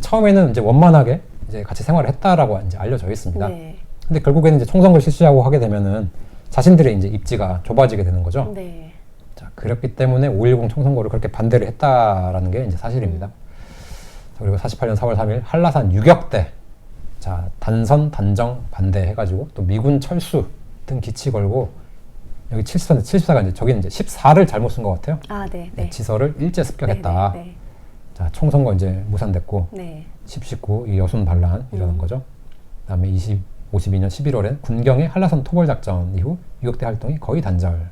B: 처음에는 이제 원만하게 이제 같이 생활을 했다라고 이제 알려져 있습니다.
A: 네.
B: 근데 결국에는 이제 총선을 실시하고 하게 되면은 자신들의 이제 입지가 좁아지게 되는 거죠.
A: 네.
B: 자, 그렇기 때문에 5.10 총선거를 그렇게 반대를 했다라는 게 이제 사실입니다. 자, 그리고 48년 4월 3일 한라산 유격대 자, 단선 단정 반대해가지고 또 미군 철수 등 기치 걸고 여기 74가 이제 저기는 이제 14를 잘못 쓴 것 같아요.
A: 아, 네. 네.
B: 지서를 일제 습격했다.
A: 네. 네.
B: 자, 총선거 이제 무산됐고
A: 네.
B: 19, 이 여순 반란 일어난 거죠. 그다음에 52년 11월에 군경의 한라산 토벌 작전 이후 유격대 활동이 거의 단절.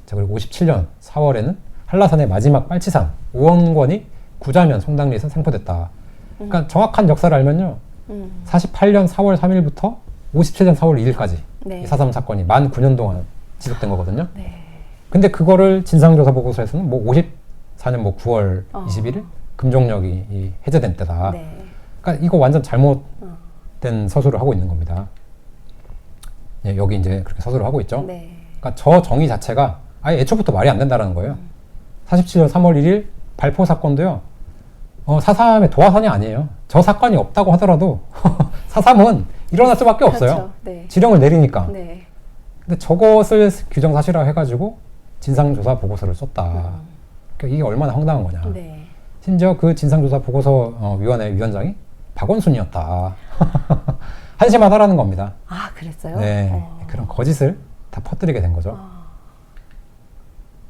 B: 자, 그리고 57년 4월에는 한라산의 마지막 빨치산 우원권이 구자면 성당리에서 생포됐다. 그러니까 정확한 역사를 알면요. 48년 4월 3일부터 57년 4월 2일까지
A: 네.
B: 이 4.3 사건이 만 9년 동안 지속된 거거든요.
A: 네.
B: 근데 그거를 진상조사 보고서에서는 뭐 54년 뭐 9월 21일 금종력이 이 해제된 때다.
A: 네.
B: 그러니까 이거 완전 잘못된 서술을 하고 있는 겁니다. 예, 여기 이제 그렇게 서술을 하고 있죠.
A: 네.
B: 그러니까 저 정의 자체가 아예 애초부터 말이 안 된다는 거예요. 47년 3월 1일 발포 사건도요. 4.3의 도화선이 아니에요. 저 사건이 없다고 하더라도 4.3은 일어날 수밖에 없어요.
A: 그렇죠. 네.
B: 지령을 내리니까.
A: 네.
B: 근데 저것을 규정사실화 해가지고 진상조사 보고서를 썼다. 그러니까 이게 얼마나 황당한 거냐.
A: 네.
B: 심지어 그 진상조사 보고서 위원회 위원장이 박원순이었다. 한심만 하라는 겁니다.
A: 아, 그랬어요?
B: 네, 그런 거짓을 다 퍼뜨리게 된 거죠.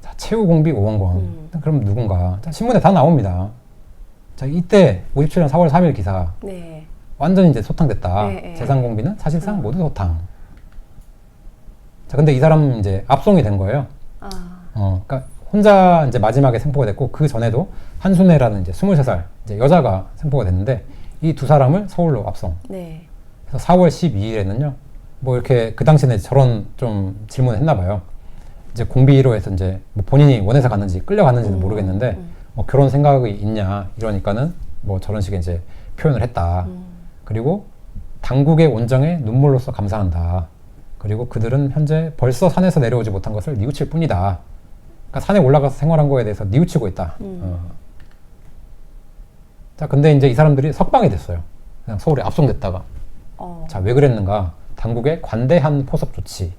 B: 자, 최후 공비 5원 권. 그럼 누군가? 자, 신문에 다 나옵니다. 자, 이때 57년 4월 3일 기사.
A: 네.
B: 완전히 이제 소탕됐다.
A: 네, 네.
B: 재산 공비는 사실상 모두 소탕. 자, 근데 이 사람은 이제 압송이 된 거예요. 그러니까 혼자 이제 마지막에 생포가 됐고, 그 전에도 한순애라는 이제 23살 이제 여자가 생포가 됐는데, 이 두 사람을 서울로 압송.
A: 네.
B: 그래서 4월 12일에는요, 뭐 이렇게 그 당시에 저런 좀 질문을 했나 봐요. 이제 공비로 해서 이제 뭐 본인이 원해서 갔는지 끌려갔는지는 모르겠는데, 뭐 결혼 생각이 있냐 이러니까는 뭐 저런 식의 이제 표현을 했다. 그리고 당국의 온정에 눈물로써 감사한다. 그리고 그들은 현재 벌써 산에서 내려오지 못한 것을 뉘우칠 뿐이다. 그러니까 산에 올라가서 생활한 거에 대해서 뉘우치고 있다. 자, 근데 이제 이 사람들이 석방이 됐어요. 그냥 서울에 압송됐다가. 자, 왜 그랬는가? 당국의 관대한 포섭 조치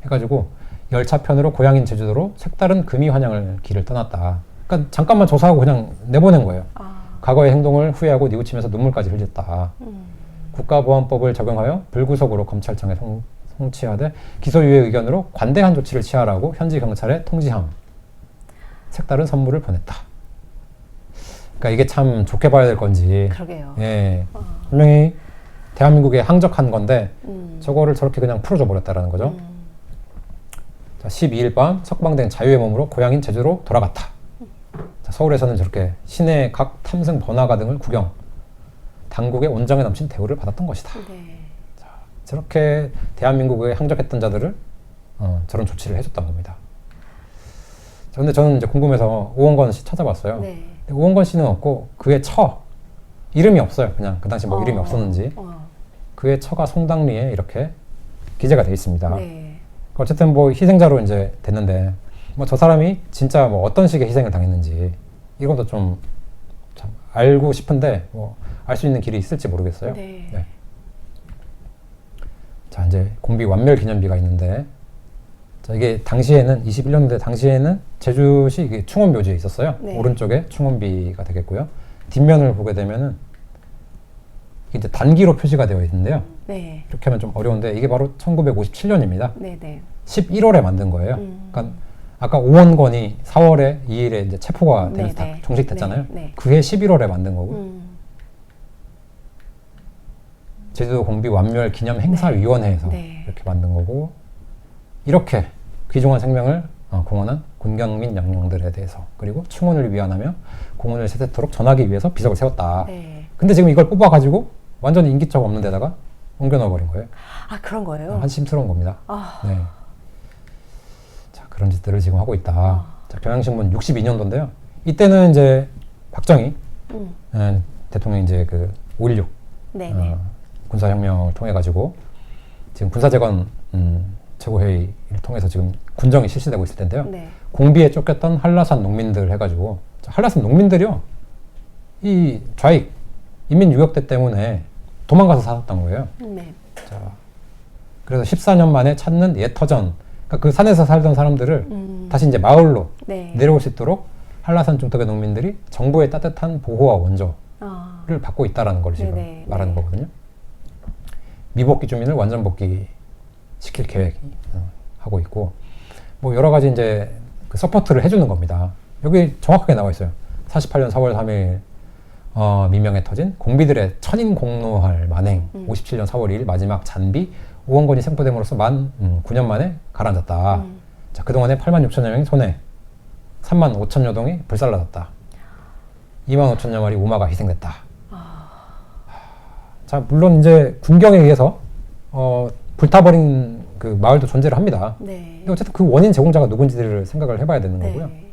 B: 해가지고 열차편으로 고향인 제주도로 색다른 금이 환영을 길을 떠났다. 그러니까 잠깐만 조사하고 그냥 내보낸 거예요. 과거의 행동을 후회하고 뉘우치면서 눈물까지 흘렸다. 국가보안법을 적용하여 불구속으로 검찰청에 송치하되 기소유예 의견으로 관대한 조치를 취하라고 현지 경찰에 통지함. 색다른 선물을 보냈다. 그러니까 이게 참 좋게 봐야 될 건지.
A: 그러게요.
B: 예, 분명히 대한민국에 항적한 건데 저거를 저렇게 그냥 풀어줘 버렸다라는 거죠. 자, 12일 밤 석방된 자유의 몸으로 고향인 제주로 돌아갔다. 자, 서울에서는 저렇게 시내 각 탐승 번화가 등을 구경, 당국의 온정에 넘친 대우를 받았던 것이다.
A: 네.
B: 자, 저렇게 대한민국에 항적했던 자들을 저런 조치를 해줬던 겁니다. 자, 근데 저는 이제 궁금해서 오원건 씨 찾아봤어요.
A: 네.
B: 근데 오원건 씨는 없고 그의 처, 이름이 없어요. 그냥 그 당시 뭐 이름이 없었는지. 그의 처가 송당리에 이렇게 기재가 되어 있습니다.
A: 네.
B: 어쨌든 뭐 희생자로 이제 됐는데, 뭐 저 사람이 진짜 뭐 어떤 식의 희생을 당했는지 이런 것도 좀 참 알고 싶은데 뭐 알 수 있는 길이 있을지 모르겠어요.
A: 네.
B: 네. 자, 이제 공비 완멸 기념비가 있는데, 자, 이게 당시에는 21년대 당시에는 제주시 이게 충원묘지에 있었어요.
A: 네.
B: 오른쪽에 충원비가 되겠고요. 뒷면을 보게 되면은 이제 단기로 표시가 되어 있는데요.
A: 네.
B: 이렇게 하면 좀 어려운데 이게 바로 1957년입니다.
A: 네. 네.
B: 11월에 만든 거예요. 그러니까 아까 오원건이 4월에 2일에 이제 체포가 되면서 다 종식됐잖아요.
A: 네. 네.
B: 그해 11월에 만든 거고, 제주도 공비 완멸 기념 행사위원회에서
A: 네.
B: 이렇게 만든 거고, 이렇게 귀중한 생명을 공헌한 군경민 영령들에 대해서, 그리고 충원을 위안하며 공헌을 세세토록 전하기 위해서 비석을 세웠다.
A: 네.
B: 근데 지금 이걸 뽑아가지고 완전히 인기척 없는 데다가 옮겨넣어버린 거예요.
A: 아, 그런 거예요?
B: 한심스러운 겁니다. 네. 자, 그런 짓들을 지금 하고 있다. 자, 경향신문 62년도인데요. 이때는 이제 박정희 대통령이 이제 그 5.16
A: 네. 네.
B: 군사혁명을 통해 가지고 지금 군사재건 최고회의를 통해서 지금 군정이 실시되고 있을 텐데요.
A: 네.
B: 공비에 쫓겼던 한라산 농민들 해가지고, 한라산 농민들이요, 이 좌익 인민유격대 때문에 도망가서 살았던 거예요.
A: 네.
B: 자, 그래서 14년 만에 찾는 옛 터전, 그러니까 그 산에서 살던 사람들을 다시 이제 마을로
A: 네.
B: 내려올 수 있도록 한라산 중턱의 농민들이 정부의 따뜻한 보호와 원조를 받고 있다라는 걸 지금
A: 네네.
B: 말하는
A: 네.
B: 거거든요. 미복귀 주민을 완전 복귀 시킬 계획 하고 있고, 뭐 여러 가지 이제 그 서포트를 해주는 겁니다. 여기 정확하게 나와 있어요. 48년 4월 3일 민명에 터진 공비들의 천인 공로할 만행, 57년 4월 2일 마지막 잔비, 오원건이 생포됨으로써 만 9년 만에 가라앉았다. 자, 그동안에 8만 6천여 명이 손해, 3만 5천여 동이 불살라졌다. 2만 5천여 마리 우마가 희생됐다. 자, 물론 이제 군경에 의해서 불타버린 그 마을도 존재를 합니다.
A: 네.
B: 근데 어쨌든 그 원인 제공자가 누군지를 생각을 해봐야 되는 거고요.
A: 네.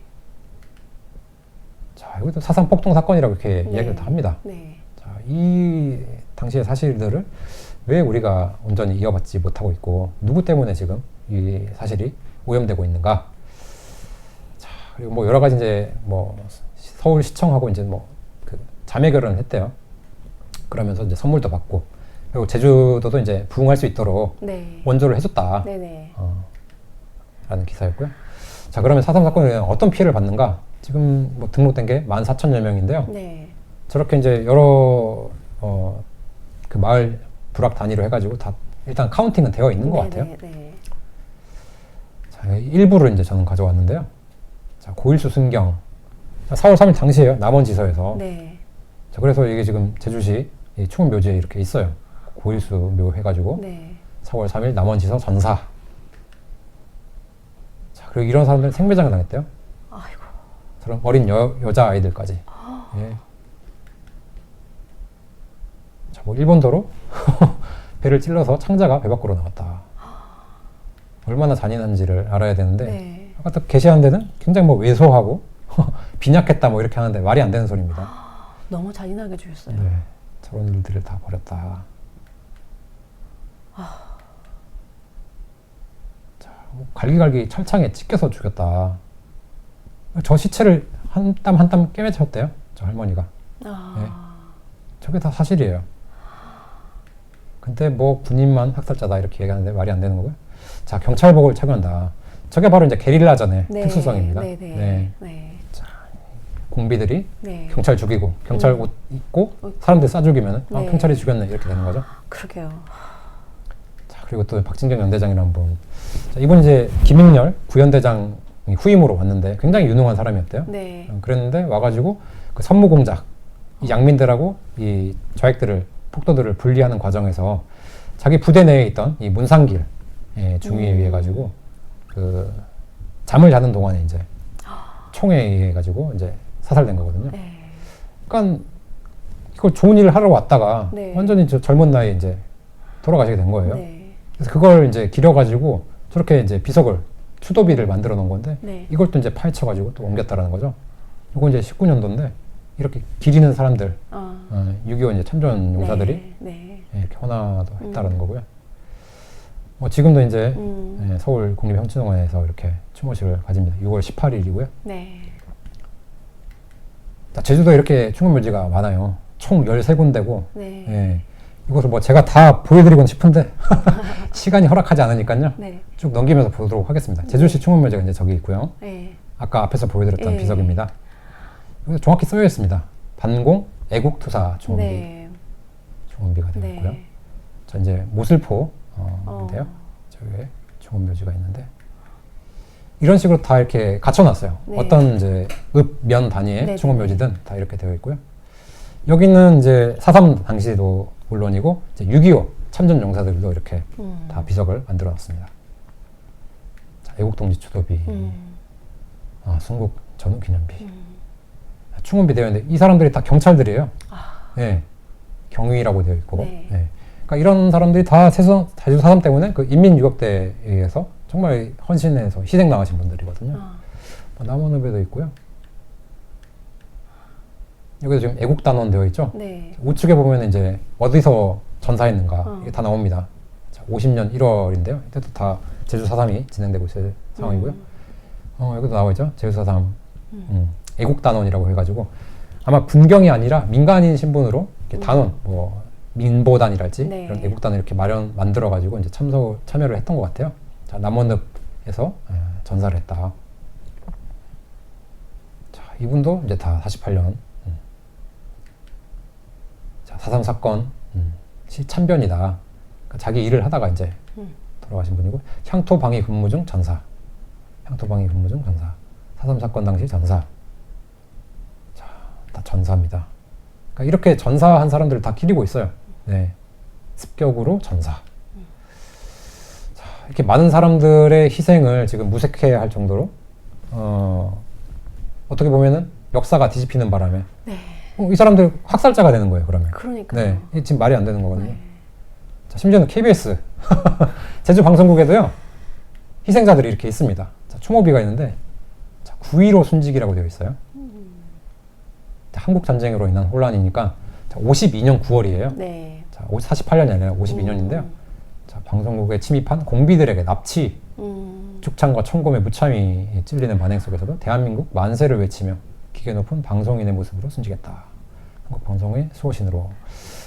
B: 자, 여기도 사상 폭동 사건이라고 이렇게
A: 네.
B: 이야기를 다 합니다.
A: 네.
B: 자, 이 당시의 사실들을 왜 우리가 온전히 이어받지 못하고 있고, 누구 때문에 지금 이 사실이 오염되고 있는가? 자, 그리고 뭐 여러 가지 이제 뭐 서울시청하고 이제 뭐 그 자매 결혼을 했대요. 그러면서 이제 선물도 받고, 그리고 제주도도 이제 부흥할 수 있도록
A: 네.
B: 원조를 해줬다.
A: 네네.
B: 라는 기사였고요. 자, 그러면 4.3 사건에 어떤 피해를 받는가? 지금 뭐 등록된 게 14,000여 명인데요.
A: 네.
B: 저렇게 이제 여러 그 마을 부락 단위로 해가지고 다 일단 카운팅은 되어 있는 것 같아요.
A: 네.
B: 자, 일부를 이제 저는 가져왔는데요. 자, 고일수 순경. 자, 4월 3일 당시에요. 남원지서에서.
A: 네.
B: 자, 그래서 이게 지금 제주시 이 충원묘지에 이렇게 있어요. 고일수 묘 해가지고.
A: 네.
B: 4월 3일 남원지서 전사. 자, 그리고 이런 사람들 생매장을 당했대요.
A: 아이고.
B: 저런 어린 여자 아이들까지. 예. 자, 뭐 일본도로 배를 찔러서 창자가 배 밖으로 나왔다. 얼마나 잔인한지를 알아야 되는데
A: 네.
B: 아까 또 게시한 데는 굉장히 뭐 왜소하고 빈약했다 뭐 이렇게 하는데 말이 안 되는 소리입니다.
A: 너무 잔인하게 주셨어요.
B: 네, 저런 일들을 다 벌였다. 자, 뭐 갈기갈기 철창에 찢겨서 죽였다. 저 시체를 한 땀 한 땀 깨매쳤대요. 저 할머니가. 저게 다 사실이에요. 근데 뭐 군인만 학살자다 이렇게 얘기하는데 말이 안 되는 거고요. 자, 경찰복을 착용한다. 저게 바로 이제 게릴라전의
A: 네.
B: 특수성입니다.
A: 네.
B: 네.
A: 네.
B: 자, 공비들이
A: 네.
B: 경찰 죽이고 경찰 옷 입고 사람들 쏴 죽이면 아,
A: 네.
B: 경찰이 죽였네 이렇게 되는 거죠.
A: 그러게요.
B: 자, 그리고 또 박진경 연대장이라는 분. 자, 이분 이제 김익렬 구연대장 후임으로 왔는데 굉장히 유능한 사람이었대요.
A: 네.
B: 그랬는데 와가지고 그 선무공작 이 양민들하고 이 좌익들을 폭도들을 분리하는 과정에서 자기 부대 내에 있던 이 문상길 중위에 의해 가지고 그 잠을 자는 동안에 이제 총에 의해 가지고 이제 사살된 거거든요.
A: 네.
B: 그러니까 이걸 좋은 일을 하러 왔다가
A: 네.
B: 완전히 저 젊은 나이에 이제 돌아가시게 된 거예요.
A: 네.
B: 그래서 그걸 이제 기려가지고 저렇게 이제 비석을 추도비를 만들어 놓은 건데
A: 네.
B: 이걸 또 이제 파헤쳐가지고 또 옮겼다라는 거죠. 이거 이제 19년도인데 이렇게 기리는 사람들, 6.25 이제 참전 용사들이
A: 네.
B: 이렇게 헌화도 했다라는 거고요. 지금도 이제 서울 국립현충원에서 이렇게 추모식을 가집니다. 6월 18일이고요.
A: 네.
B: 자, 제주도에 이렇게 충원묘지가 많아요. 총 13군데고
A: 네.
B: 예, 이것을 뭐 제가 다 보여드리고는 싶은데 시간이 허락하지 않으니까요.
A: 네.
B: 쭉 넘기면서 보도록 하겠습니다. 제주시 충원묘지가 이제 저기 있고요.
A: 네.
B: 아까 앞에서 보여드렸던
A: 예.
B: 비석입니다. 여기 정확히 쓰여 있습니다. 반공 애국투사 충원비.
A: 네.
B: 충원비가 되어
A: 네.
B: 있고요. 자, 이제 모슬포 인데요. 저기에 충원묘지가 있는데 이런 식으로 다 이렇게 갖춰놨어요.
A: 네.
B: 어떤 이제 읍, 면 단위의
A: 네.
B: 충원묘지든 다 이렇게 되어 있고요. 여기는 이제 4.3 당시도 물론이고 이제 6.25 참전 용사들도 이렇게 다 비석을 만들어 놨습니다. 자, 애국동지 추도비, 순국 전후 기념비, 충원비 되어 있는데 이 사람들이 다 경찰들이에요. 네, 경위라고 되어 있고.
A: 네.
B: 네. 그러니까 이런 사람들이 다 제주 4.3 때문에 그 인민유격대에 의해서 정말 헌신해서 희생 당하신 분들이거든요. 남원읍에도 있고요. 여기도 지금 애국단원 되어 있죠.
A: 네.
B: 우측에 보면 이제 어디서 전사했는가 이게 다 나옵니다. 자, 50년 1월인데요. 이때도 다 제주 4.3이 진행되고 있을 상황이고요. 여기도 나와 있죠. 제주 4.3 애국단원이라고 해가지고 아마 군경이 아니라 민간인 신분으로 이렇게 단원, 뭐 민보단이랄지
A: 네.
B: 이런 애국단을 이렇게 만들어가지고 이제 참여를 했던 것 같아요. 자, 남원읍에서 전사를 했다. 자, 이분도 이제 다 48년. 자, 4.3 사건 시 참변이다. 그러니까 자기 일을 하다가 이제 돌아가신 분이고 향토방위 근무 중 전사. 향토방위 근무 중 전사. 4.3 사건 당시 전사. 자, 다 전사입니다. 그러니까 이렇게 전사한 사람들을 다 기리고 있어요. 네, 습격으로 전사. 자, 이렇게 많은 사람들의 희생을 지금 무색해할 정도로 어떻게 보면은 역사가 뒤집히는 바람에
A: 네.
B: 이 사람들 학살자가 되는 거예요. 그러면.
A: 그러니까요.
B: 네, 이게 지금 말이 안 되는 거거든요.
A: 네.
B: 자, 심지어는 KBS 제주 방송국에도요 희생자들이 이렇게 있습니다. 자, 추모비가 있는데 9.15 순직이라고 되어 있어요. 자, 한국 전쟁으로 인한 혼란이니까 자, 52년 9월이에요.
A: 네.
B: 자, 48년이 아니라 52년인데요. 자, 방송국에 침입한 공비들에게 납치, 죽창과 천검의 무참히 찔리는 만행 속에서도 대한민국 만세를 외치며 기계 높은 방송인의 모습으로 순직했다. 한국방송의 수호신으로.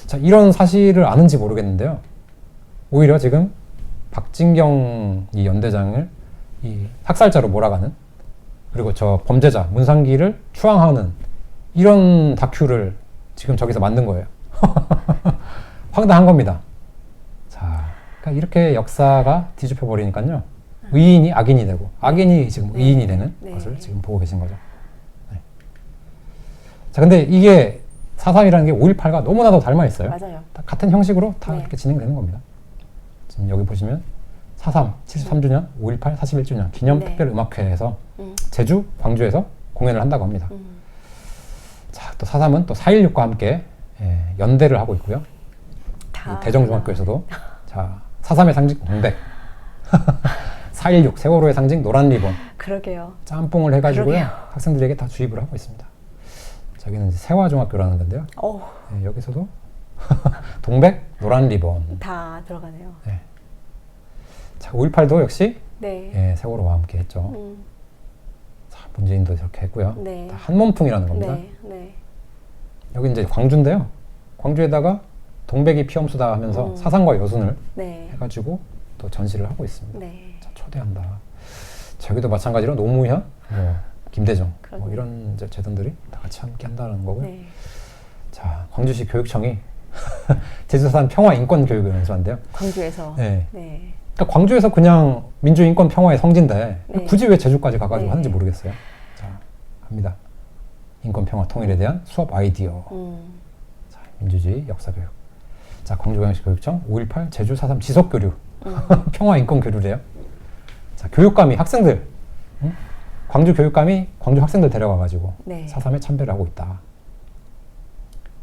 B: 자, 이런 사실을 아는지 모르겠는데요. 오히려 지금 박진경 이 연대장을 이 학살자로 몰아가는, 그리고 저 범죄자 문상기를 추앙하는 이런 다큐를 지금 저기서 만든 거예요. 황당한 겁니다. 자, 그러니까 이렇게 역사가 뒤집혀 버리니까요. 의인이 악인이 되고 악인이 지금 의인이 되는 것을 지금 보고 계신 거죠. 네. 자, 근데 이게 4.3이라는 게 5.18과 너무나도 닮아 있어요.
A: 맞아요.
B: 같은 형식으로 다 이렇게 진행되는 겁니다. 지금 여기 보시면 4.3 73주년, 5.18 41주년 기념 특별 음악회에서 제주, 광주에서 공연을 한다고 합니다. 자, 또 4.3은 또 4.16과 함께 연대를 하고 있고요. 대정중학교에서도 자, 4.3의 상징 동백, 4.16 세월호의 상징 노란 리본,
A: 그러게요.
B: 짬뽕을 해가지고요.
A: 그러게요.
B: 학생들에게 다 주입을 하고 있습니다. 저기는 이제 세화중학교라는 건데요.
A: 오,
B: 네, 여기서도 동백, 노란 리본.
A: 다 들어가네요.
B: 네. 자, 5.18도 역시
A: 네.
B: 세월호와 함께 했죠. 자, 문재인도 이렇게 했고요.
A: 네.
B: 다 한몸통이라는 겁니다.
A: 네. 네.
B: 여기 이제 광주인데요. 광주에다가 동백이 피엄수다 하면서 사상과 여순을
A: 네.
B: 해가지고 또 전시를 하고 있습니다.
A: 네.
B: 자, 초대한다. 저기도 마찬가지로 노무현, 김대중 뭐
A: 그러네요.
B: 이런 이제 재단들이 다 같이 함께 한다는 거고요.
A: 네.
B: 자, 광주시 교육청이 제주산 평화 인권 교육을 연수한대요.
A: 광주에서.
B: 네.
A: 네.
B: 그러니까 광주에서 그냥 민주 인권 평화의 성지인데
A: 네.
B: 굳이 왜 제주까지 가가지고
A: 네.
B: 하는지 모르겠어요. 자, 갑니다. 인권 평화 통일에 대한 수업 아이디어. 자, 민주주의 역사 교육. 자, 광주광역시 교육청 5.18 제주 4.3 지속 교류. 평화 인권 교류래요. 자, 교육감이 학생들, 광주 교육감이 광주 학생들 데려가가지고
A: 네.
B: 4.3에 참배를 하고 있다.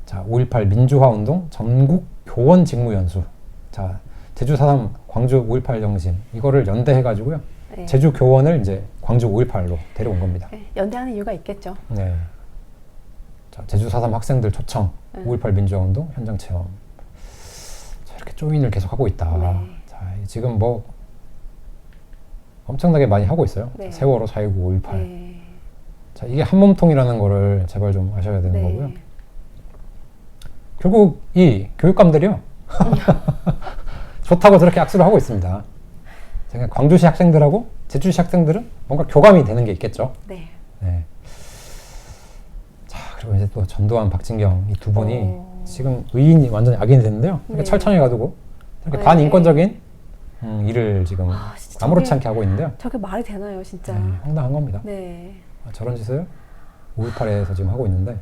B: 자, 5.18 민주화 운동 전국 교원 직무 연수. 자, 제주 4.3 광주 5.18 정신 이거를 연대해가지고요.
A: 네.
B: 제주 교원을 이제 광주 5.18로 데려온 겁니다.
A: 네. 연대하는 이유가 있겠죠.
B: 네. 자, 제주 4.3 학생들 초청 5.18 민주화 운동 현장 체험. 자, 이렇게 조인을 계속 하고 있다.
A: 네.
B: 자, 지금 뭐 엄청나게 많이 하고 있어요.
A: 네.
B: 세월호 4.19 5.18.
A: 네.
B: 자, 이게 한몸통이라는 거를 제발 좀 아셔야 되는
A: 네.
B: 거고요. 결국 이 교육감들이요. 좋다고 저렇게 악수를 하고 있습니다. 제가 광주시 학생들하고 제주시 학생들은 뭔가 교감이 되는 게 있겠죠.
A: 네.
B: 네. 자, 그리고 이제 또 전두환, 박진경 이 두 분이 지금 의인이 완전히 악인이 됐는데요. 이렇게
A: 네.
B: 철창에 가두고 이렇게
A: 네.
B: 반인권적인 일을 지금
A: 진짜
B: 아무렇지
A: 저게-
B: 않게 하고 있는데요.
A: 저게 말이 되나요, 진짜?
B: 네, 황당한 겁니다.
A: 네.
B: 저런 짓을 5.18에서 지금 하고 있는데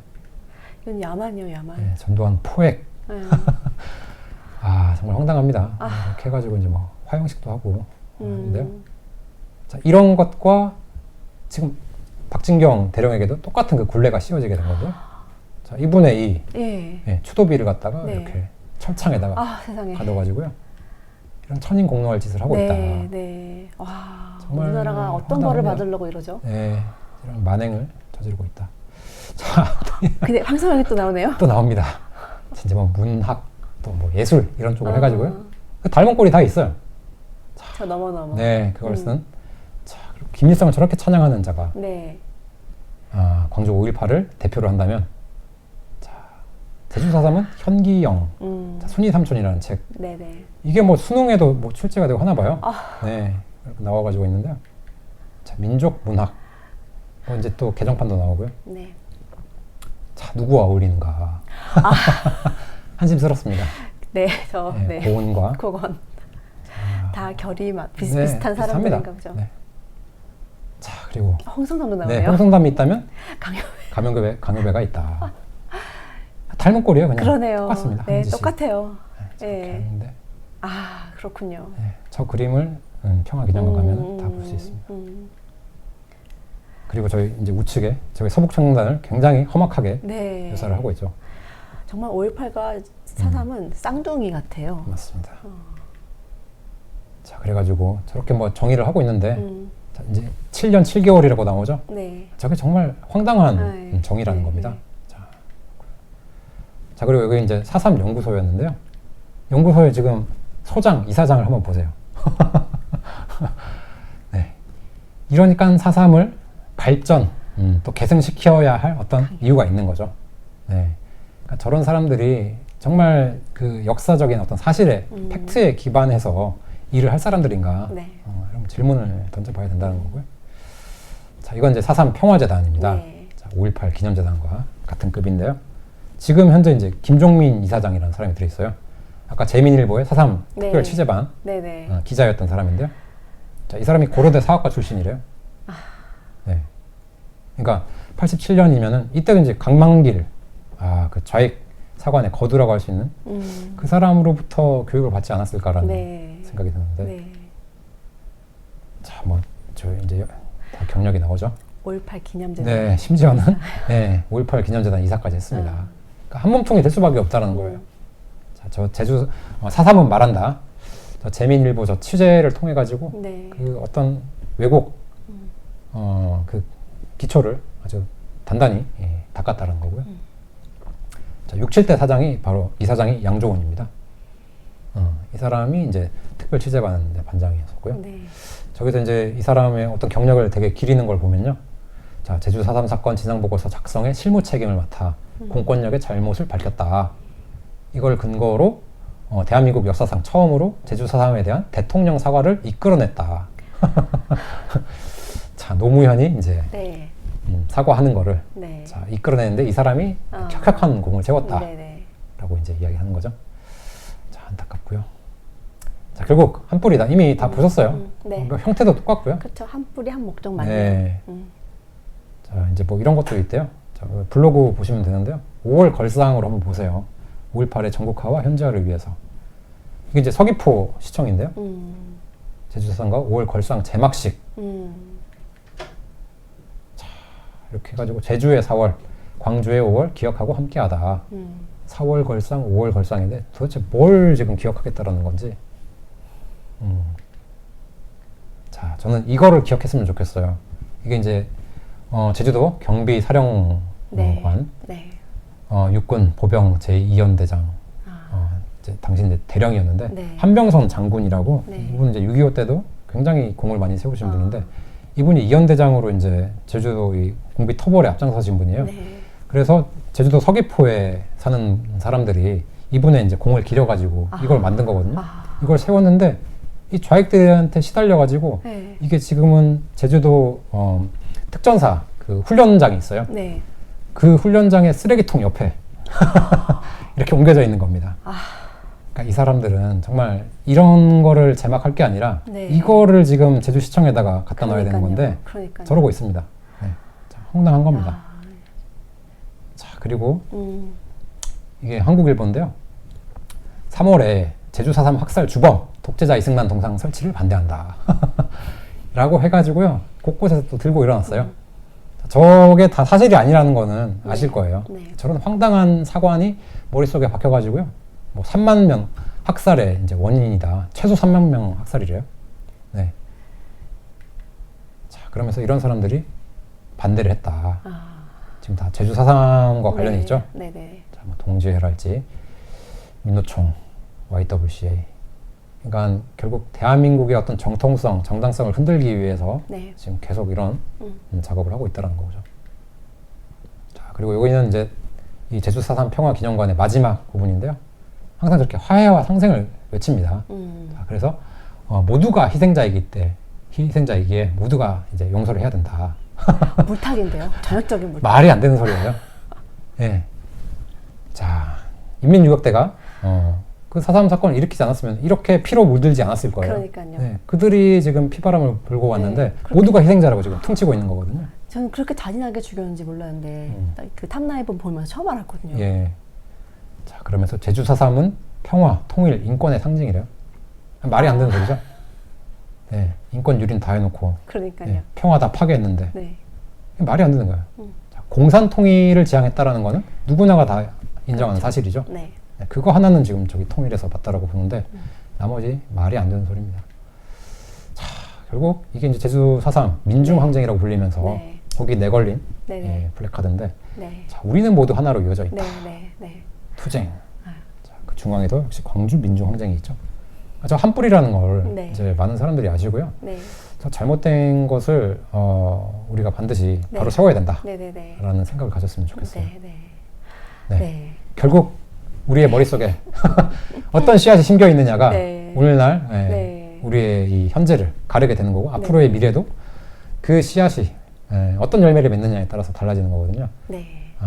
A: 이건 야만이요, 야만.
B: 네, 전두환 포획.
A: 네.
B: 아, 정말 황당합니다. 이렇게 해가지고 이제 뭐 화형식도 하고 하는데요. 자, 이런 것과 지금 박진경 대령에게도 똑같은 그 굴레가 씌워지게 된 건데요. 자, 이분의 이
A: 예.
B: 추도비를 갖다가
A: 네.
B: 이렇게 철창에다가
A: 아, 세상에.
B: 가둬가지고 이런 천인공노할 짓을 하고 있다.
A: 네, 네. 와,
B: 정말
A: 우리나라가 어떤
B: 황당합니다.
A: 벌을 받으려고 이러죠?
B: 네, 이런 만행을 저지르고 있다. 자,
A: 근데 황성영이 또 나오네요.
B: 또 나옵니다. 진짜 뭐 문학, 또 뭐 예술 이런 쪽으로
A: 아.
B: 해가지고요. 그 닮은 꼴이 다 있어요.
A: 저 넘어.
B: 네, 그걸 쓴. 자, 그리고 김일성을 저렇게 찬양하는 자가
A: 네.
B: 광주 5.18을 대표로 한다면, 자, 제주 4.3은 현기영, 자, 순이 삼촌이라는 책.
A: 네네.
B: 이게 뭐 수능에도 뭐 출제가 되고 하나 봐요. 네, 이렇게 나와가지고 있는데요. 자, 민족 문학. 뭐 이제 또 개정판도 나오고요.
A: 네.
B: 자, 누구와 어울리는가. 한심스럽습니다.
A: 네, 저,
B: 네,
A: 네.
B: 고은과.
A: 그건. 다 결이
B: 네,
A: 비슷비슷한 사람들인가 보죠.
B: 네. 자, 그리고
A: 홍성담도
B: 네,
A: 나오네요.
B: 홍성담이 있다면
A: 강요.
B: 강요배가 있다. 닮은 꼴이에요, 그냥.
A: 그러네요.
B: 똑같습니다.
A: 네,
B: 하는 짓이.
A: 똑같아요.
B: 저렇게
A: 네.
B: 하는데,
A: 아, 그렇군요.
B: 네, 저 그림을 평화기념관 가면 다 볼 수 있습니다. 그리고 저희 이제 우측에 저희 서북청년단을 굉장히 험악하게
A: 네.
B: 묘사를 하고 있죠.
A: 정말 5.18과 4.3은 쌍둥이 같아요.
B: 맞습니다. 자, 그래가지고 저렇게 뭐 정의를 하고 있는데, 자, 이제 7년 7개월이라고 나오죠.
A: 네.
B: 저게 정말 황당한
A: 네.
B: 정의라는
A: 네.
B: 겁니다. 자, 그리고 여기 이제 4.3 연구소였는데요. 연구소에 지금 소장, 이사장을 한번 보세요. 네. 이러니까 4.3을 발전, 또 계승시켜야 할 어떤 이유가 있는 거죠. 네. 그러니까 저런 사람들이 정말 그 역사적인 어떤 사실에 팩트에 기반해서 일을 할 사람들인가
A: 네.
B: 이런 질문을 던져봐야 된다는 거고요. 자, 이건 이제 4.3 평화재단입니다.
A: 네.
B: 자, 5.18 기념재단과 같은 급인데요. 지금 현재 이제 김종민 이사장이라는 사람이 들어있어요. 아까 재민일보의 4.3
A: 네.
B: 특별 취재반
A: 네네.
B: 기자였던 사람인데요. 자, 이 사람이 고려대 사학과 출신이래요. 네. 그러니까 87년이면은 이때는 이제 강만길 그 좌익 사관의 거두라고 할 수 있는 그 사람으로부터 교육을 받지 않았을까라는
A: 네.
B: 생각이 드는데
A: 네.
B: 자, 뭐 저 이제 다 경력이 나오죠.
A: 5.18 기념재단.
B: 네, 심지어는 네, 5.18 기념재단 이사까지 했습니다. 그러니까 한 몸통이 될 수밖에 없다는 거예요. 자, 저 제주 4.3은 말한다. 저 재민일보 저 취재를 통해 가지고
A: 네.
B: 그 어떤 왜곡 그 기초를 아주 단단히 닦았다는 거고요. 자, 67대 사장이 바로 이 사장이 양조원입니다. 이 사람이 이제 특별 취재반 반장이었고요.
A: 네.
B: 저기서 이제 이 사람의 어떤 경력을 되게 기리는 걸 보면요. 자, 제주 4.3 사건 진상 보고서 작성에 실무 책임을 맡아 공권력의 잘못을 밝혔다. 이걸 근거로 대한민국 역사상 처음으로 제주 4.3에 대한 대통령 사과를 이끌어냈다. 자, 노무현이 이제
A: 네.
B: 사과하는 거를
A: 네.
B: 자, 이끌어내는데 이 사람이 혁혁한 공을 세웠다라고
A: 네네.
B: 이제 이야기하는 거죠. 자, 안타깝고요. 자, 결국 한 뿌리다. 이미 다 보셨어요.
A: 네.
B: 뭐 형태도 똑같고요.
A: 그렇죠. 한 뿌리 한 목적 맞네요.
B: 네. 자, 이제 뭐 이런 것도 있대요. 자, 블로그 보시면 되는데요. 5월 걸상으로 한번 보세요. 5.18의 전국화와 현지화를 위해서. 이게 이제 서귀포 시청인데요. 제주사상과 5월 걸상 제막식. 자, 이렇게 해가지고 제주의 4월, 광주의 5월 기억하고 함께하다. 4월 걸상, 5월 걸상인데 도대체 뭘 지금 기억하겠다라는 건지. 자, 저는 이거를 기억했으면 좋겠어요. 이게 이제 제주도 경비사령관,
A: 네.
B: 육군 보병 제2연대장, 이제 당시 이제 대령이었는데
A: 네.
B: 한병선 장군이라고
A: 네.
B: 이분 이제 6.25 때도 굉장히 공을 많이 세우신 분인데 이분이 2연대장으로 이제 제주도 이 공비 토벌에 앞장서신 분이에요.
A: 네.
B: 그래서 제주도 서귀포에 사는 사람들이 이분의 이제 공을 기려가지고 이걸 만든 거거든요. 이걸 세웠는데 이 좌익들한테 시달려가지고
A: 네.
B: 이게 지금은 제주도 특전사 그 훈련장이 있어요.
A: 네.
B: 그 훈련장의 쓰레기통 옆에 이렇게 옮겨져 있는 겁니다. 그러니까 이 사람들은 정말 이런 거를 제막할 게 아니라
A: 네.
B: 이거를 지금 제주시청에다가 갖다 놔야 되는 건데
A: 그러니까요.
B: 저러고 있습니다. 네. 자, 황당한 겁니다. 자, 그리고 이게 한국일보인데요. 3월에 제주 4.3 학살 주범 독재자 이승만 동상 설치를 반대한다. 라고 해가지고요. 곳곳에서 또 들고 일어났어요. 저게 다 사실이 아니라는 거는 아실 거예요.
A: 네.
B: 저런 황당한 사관이 머릿속에 박혀가지고요. 뭐 3만 명 학살의 이제 원인이다. 최소 3만 명 학살이래요. 네. 자, 그러면서 이런 사람들이 반대를 했다. 지금 다 제주 4.3과 관련이 있죠.
A: 네네.
B: 자, 뭐 동지회랄지 민노총, YWCA. 그러니까 결국 대한민국의 어떤 정통성, 정당성을 흔들기 위해서
A: 네.
B: 지금 계속 이런 작업을 하고 있다는 거죠. 자, 그리고 여기는 이제 이 제주 4.3 평화기념관의 마지막 부분인데요. 항상 저렇게 화해와 상생을 외칩니다. 자, 그래서 모두가 희생자이기에 모두가 이제 용서를 해야 된다.
A: 물타기인데요. 전형적인 물타기.
B: 말이 안 되는 소리예요. 예. 자, 인민유격대가 그 4.3 사건을 일으키지 않았으면 이렇게 피로 물들지 않았을 거예요.
A: 그러니까요.
B: 네, 그들이 지금 피바람을 불고 왔는데
A: 네,
B: 모두가 희생자라고 지금 퉁치고 있는 거거든요.
A: 저는 그렇게 잔인하게 죽였는지 몰랐는데 그 탐라이브 보면서 처음 알았거든요.
B: 예. 자, 그러면서 제주 4.3은 평화, 통일, 인권의 상징이래요. 말이 안 되는 소리죠. 네, 인권 유린 다 해놓고
A: 그러니까요.
B: 네, 평화 다 파괴했는데
A: 네.
B: 말이 안 되는 거예요. 자, 공산 통일을 지향했다라는 거는 누구나가 다 인정하는 사실이죠.
A: 네.
B: 네, 그거 하나는 지금 저기 통일해서 맞다라고 보는데 나머지 말이 안 되는 소리입니다. 자, 결국 이게 이제 제주 4.3 민중항쟁이라고 불리면서
A: 네.
B: 거기 내걸린
A: 네네.
B: 예, 플래카드인데
A: 네.
B: 자, 우리는 모두 하나로 이어져 있다.
A: 네. 네. 네.
B: 투쟁. 자, 그 중앙에도 역시 광주 민중항쟁이 있죠. 저 한 뿌리라는 걸
A: 네.
B: 이제 많은 사람들이 아시고요.
A: 네.
B: 저 잘못된 것을 우리가 반드시
A: 네.
B: 바로 세워야 된다라는
A: 네네네.
B: 생각을 가졌으면 좋겠어요.
A: 네. 네.
B: 네.
A: 네.
B: 결국 우리의 머릿속에 어떤 씨앗이 심겨 있느냐가
A: 네.
B: 오늘날
A: 네.
B: 우리의 이 현재를 가르게 되는 거고 앞으로의 미래도 그 씨앗이 어떤 열매를 맺느냐에 따라서 달라지는 거거든요.
A: 네.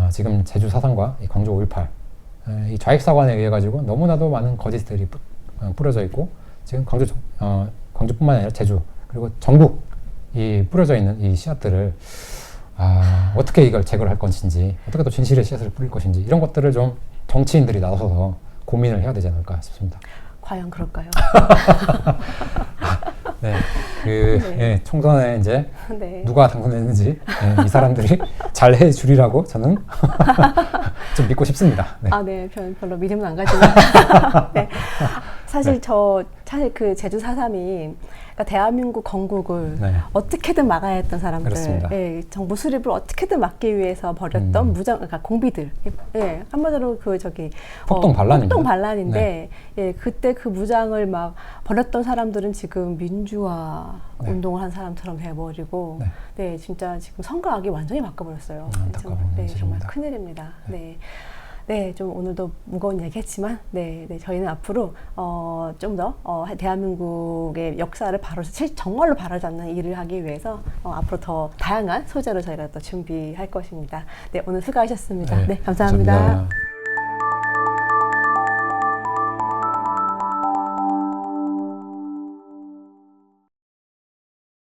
B: 지금 제주 4.3과 이 광주 5.18 이 좌익사관에 의해 가지고 너무나도 많은 거짓들이 뿌려져 있고 지금 광주뿐만 아니라 제주 그리고 전국 이 뿌려져 있는 이 씨앗들을 어떻게 이걸 제거를 할 것인지 어떻게 또 진실의 씨앗을 뿌릴 것인지 이런 것들을 좀 정치인들이 나서서 고민을 해야 되지 않을까 싶습니다.
A: 과연 그럴까요?
B: 네,
A: 네.
B: 총선에 이제
A: 네.
B: 누가 당선됐는지 이 사람들이 잘 해주리라고 저는 좀 믿고 싶습니다. 네.
A: 네. 별로 믿음은 안 가지만. 네. 사실 사실 그 제주 4.3이 그러니까 대한민국 건국을
B: 네.
A: 어떻게든 막아야 했던 사람들,
B: 그렇습니다.
A: 정부 수립을 어떻게든 막기 위해서 벌였던 그러니까 공비들, 한마디로
B: 폭동 반란입니다.
A: 폭동 반란인데, 그때 그 무장을 막 벌였던 사람들은 지금 민주화 운동을 한 사람처럼 해버리고, 진짜 지금 선거악이 완전히 바꿔버렸어요.
B: 안타까운
A: 정말
B: 사실입니다.
A: 큰일입니다. 네, 좀 오늘도 무거운 얘기했지만, 저희는 앞으로 좀 더 대한민국의 역사를 정말로 바로잡는 일을 하기 위해서 앞으로 더 다양한 소재로 저희가 또 준비할 것입니다. 네, 오늘 수고하셨습니다. 네, 감사합니다.
B: 감사합니다.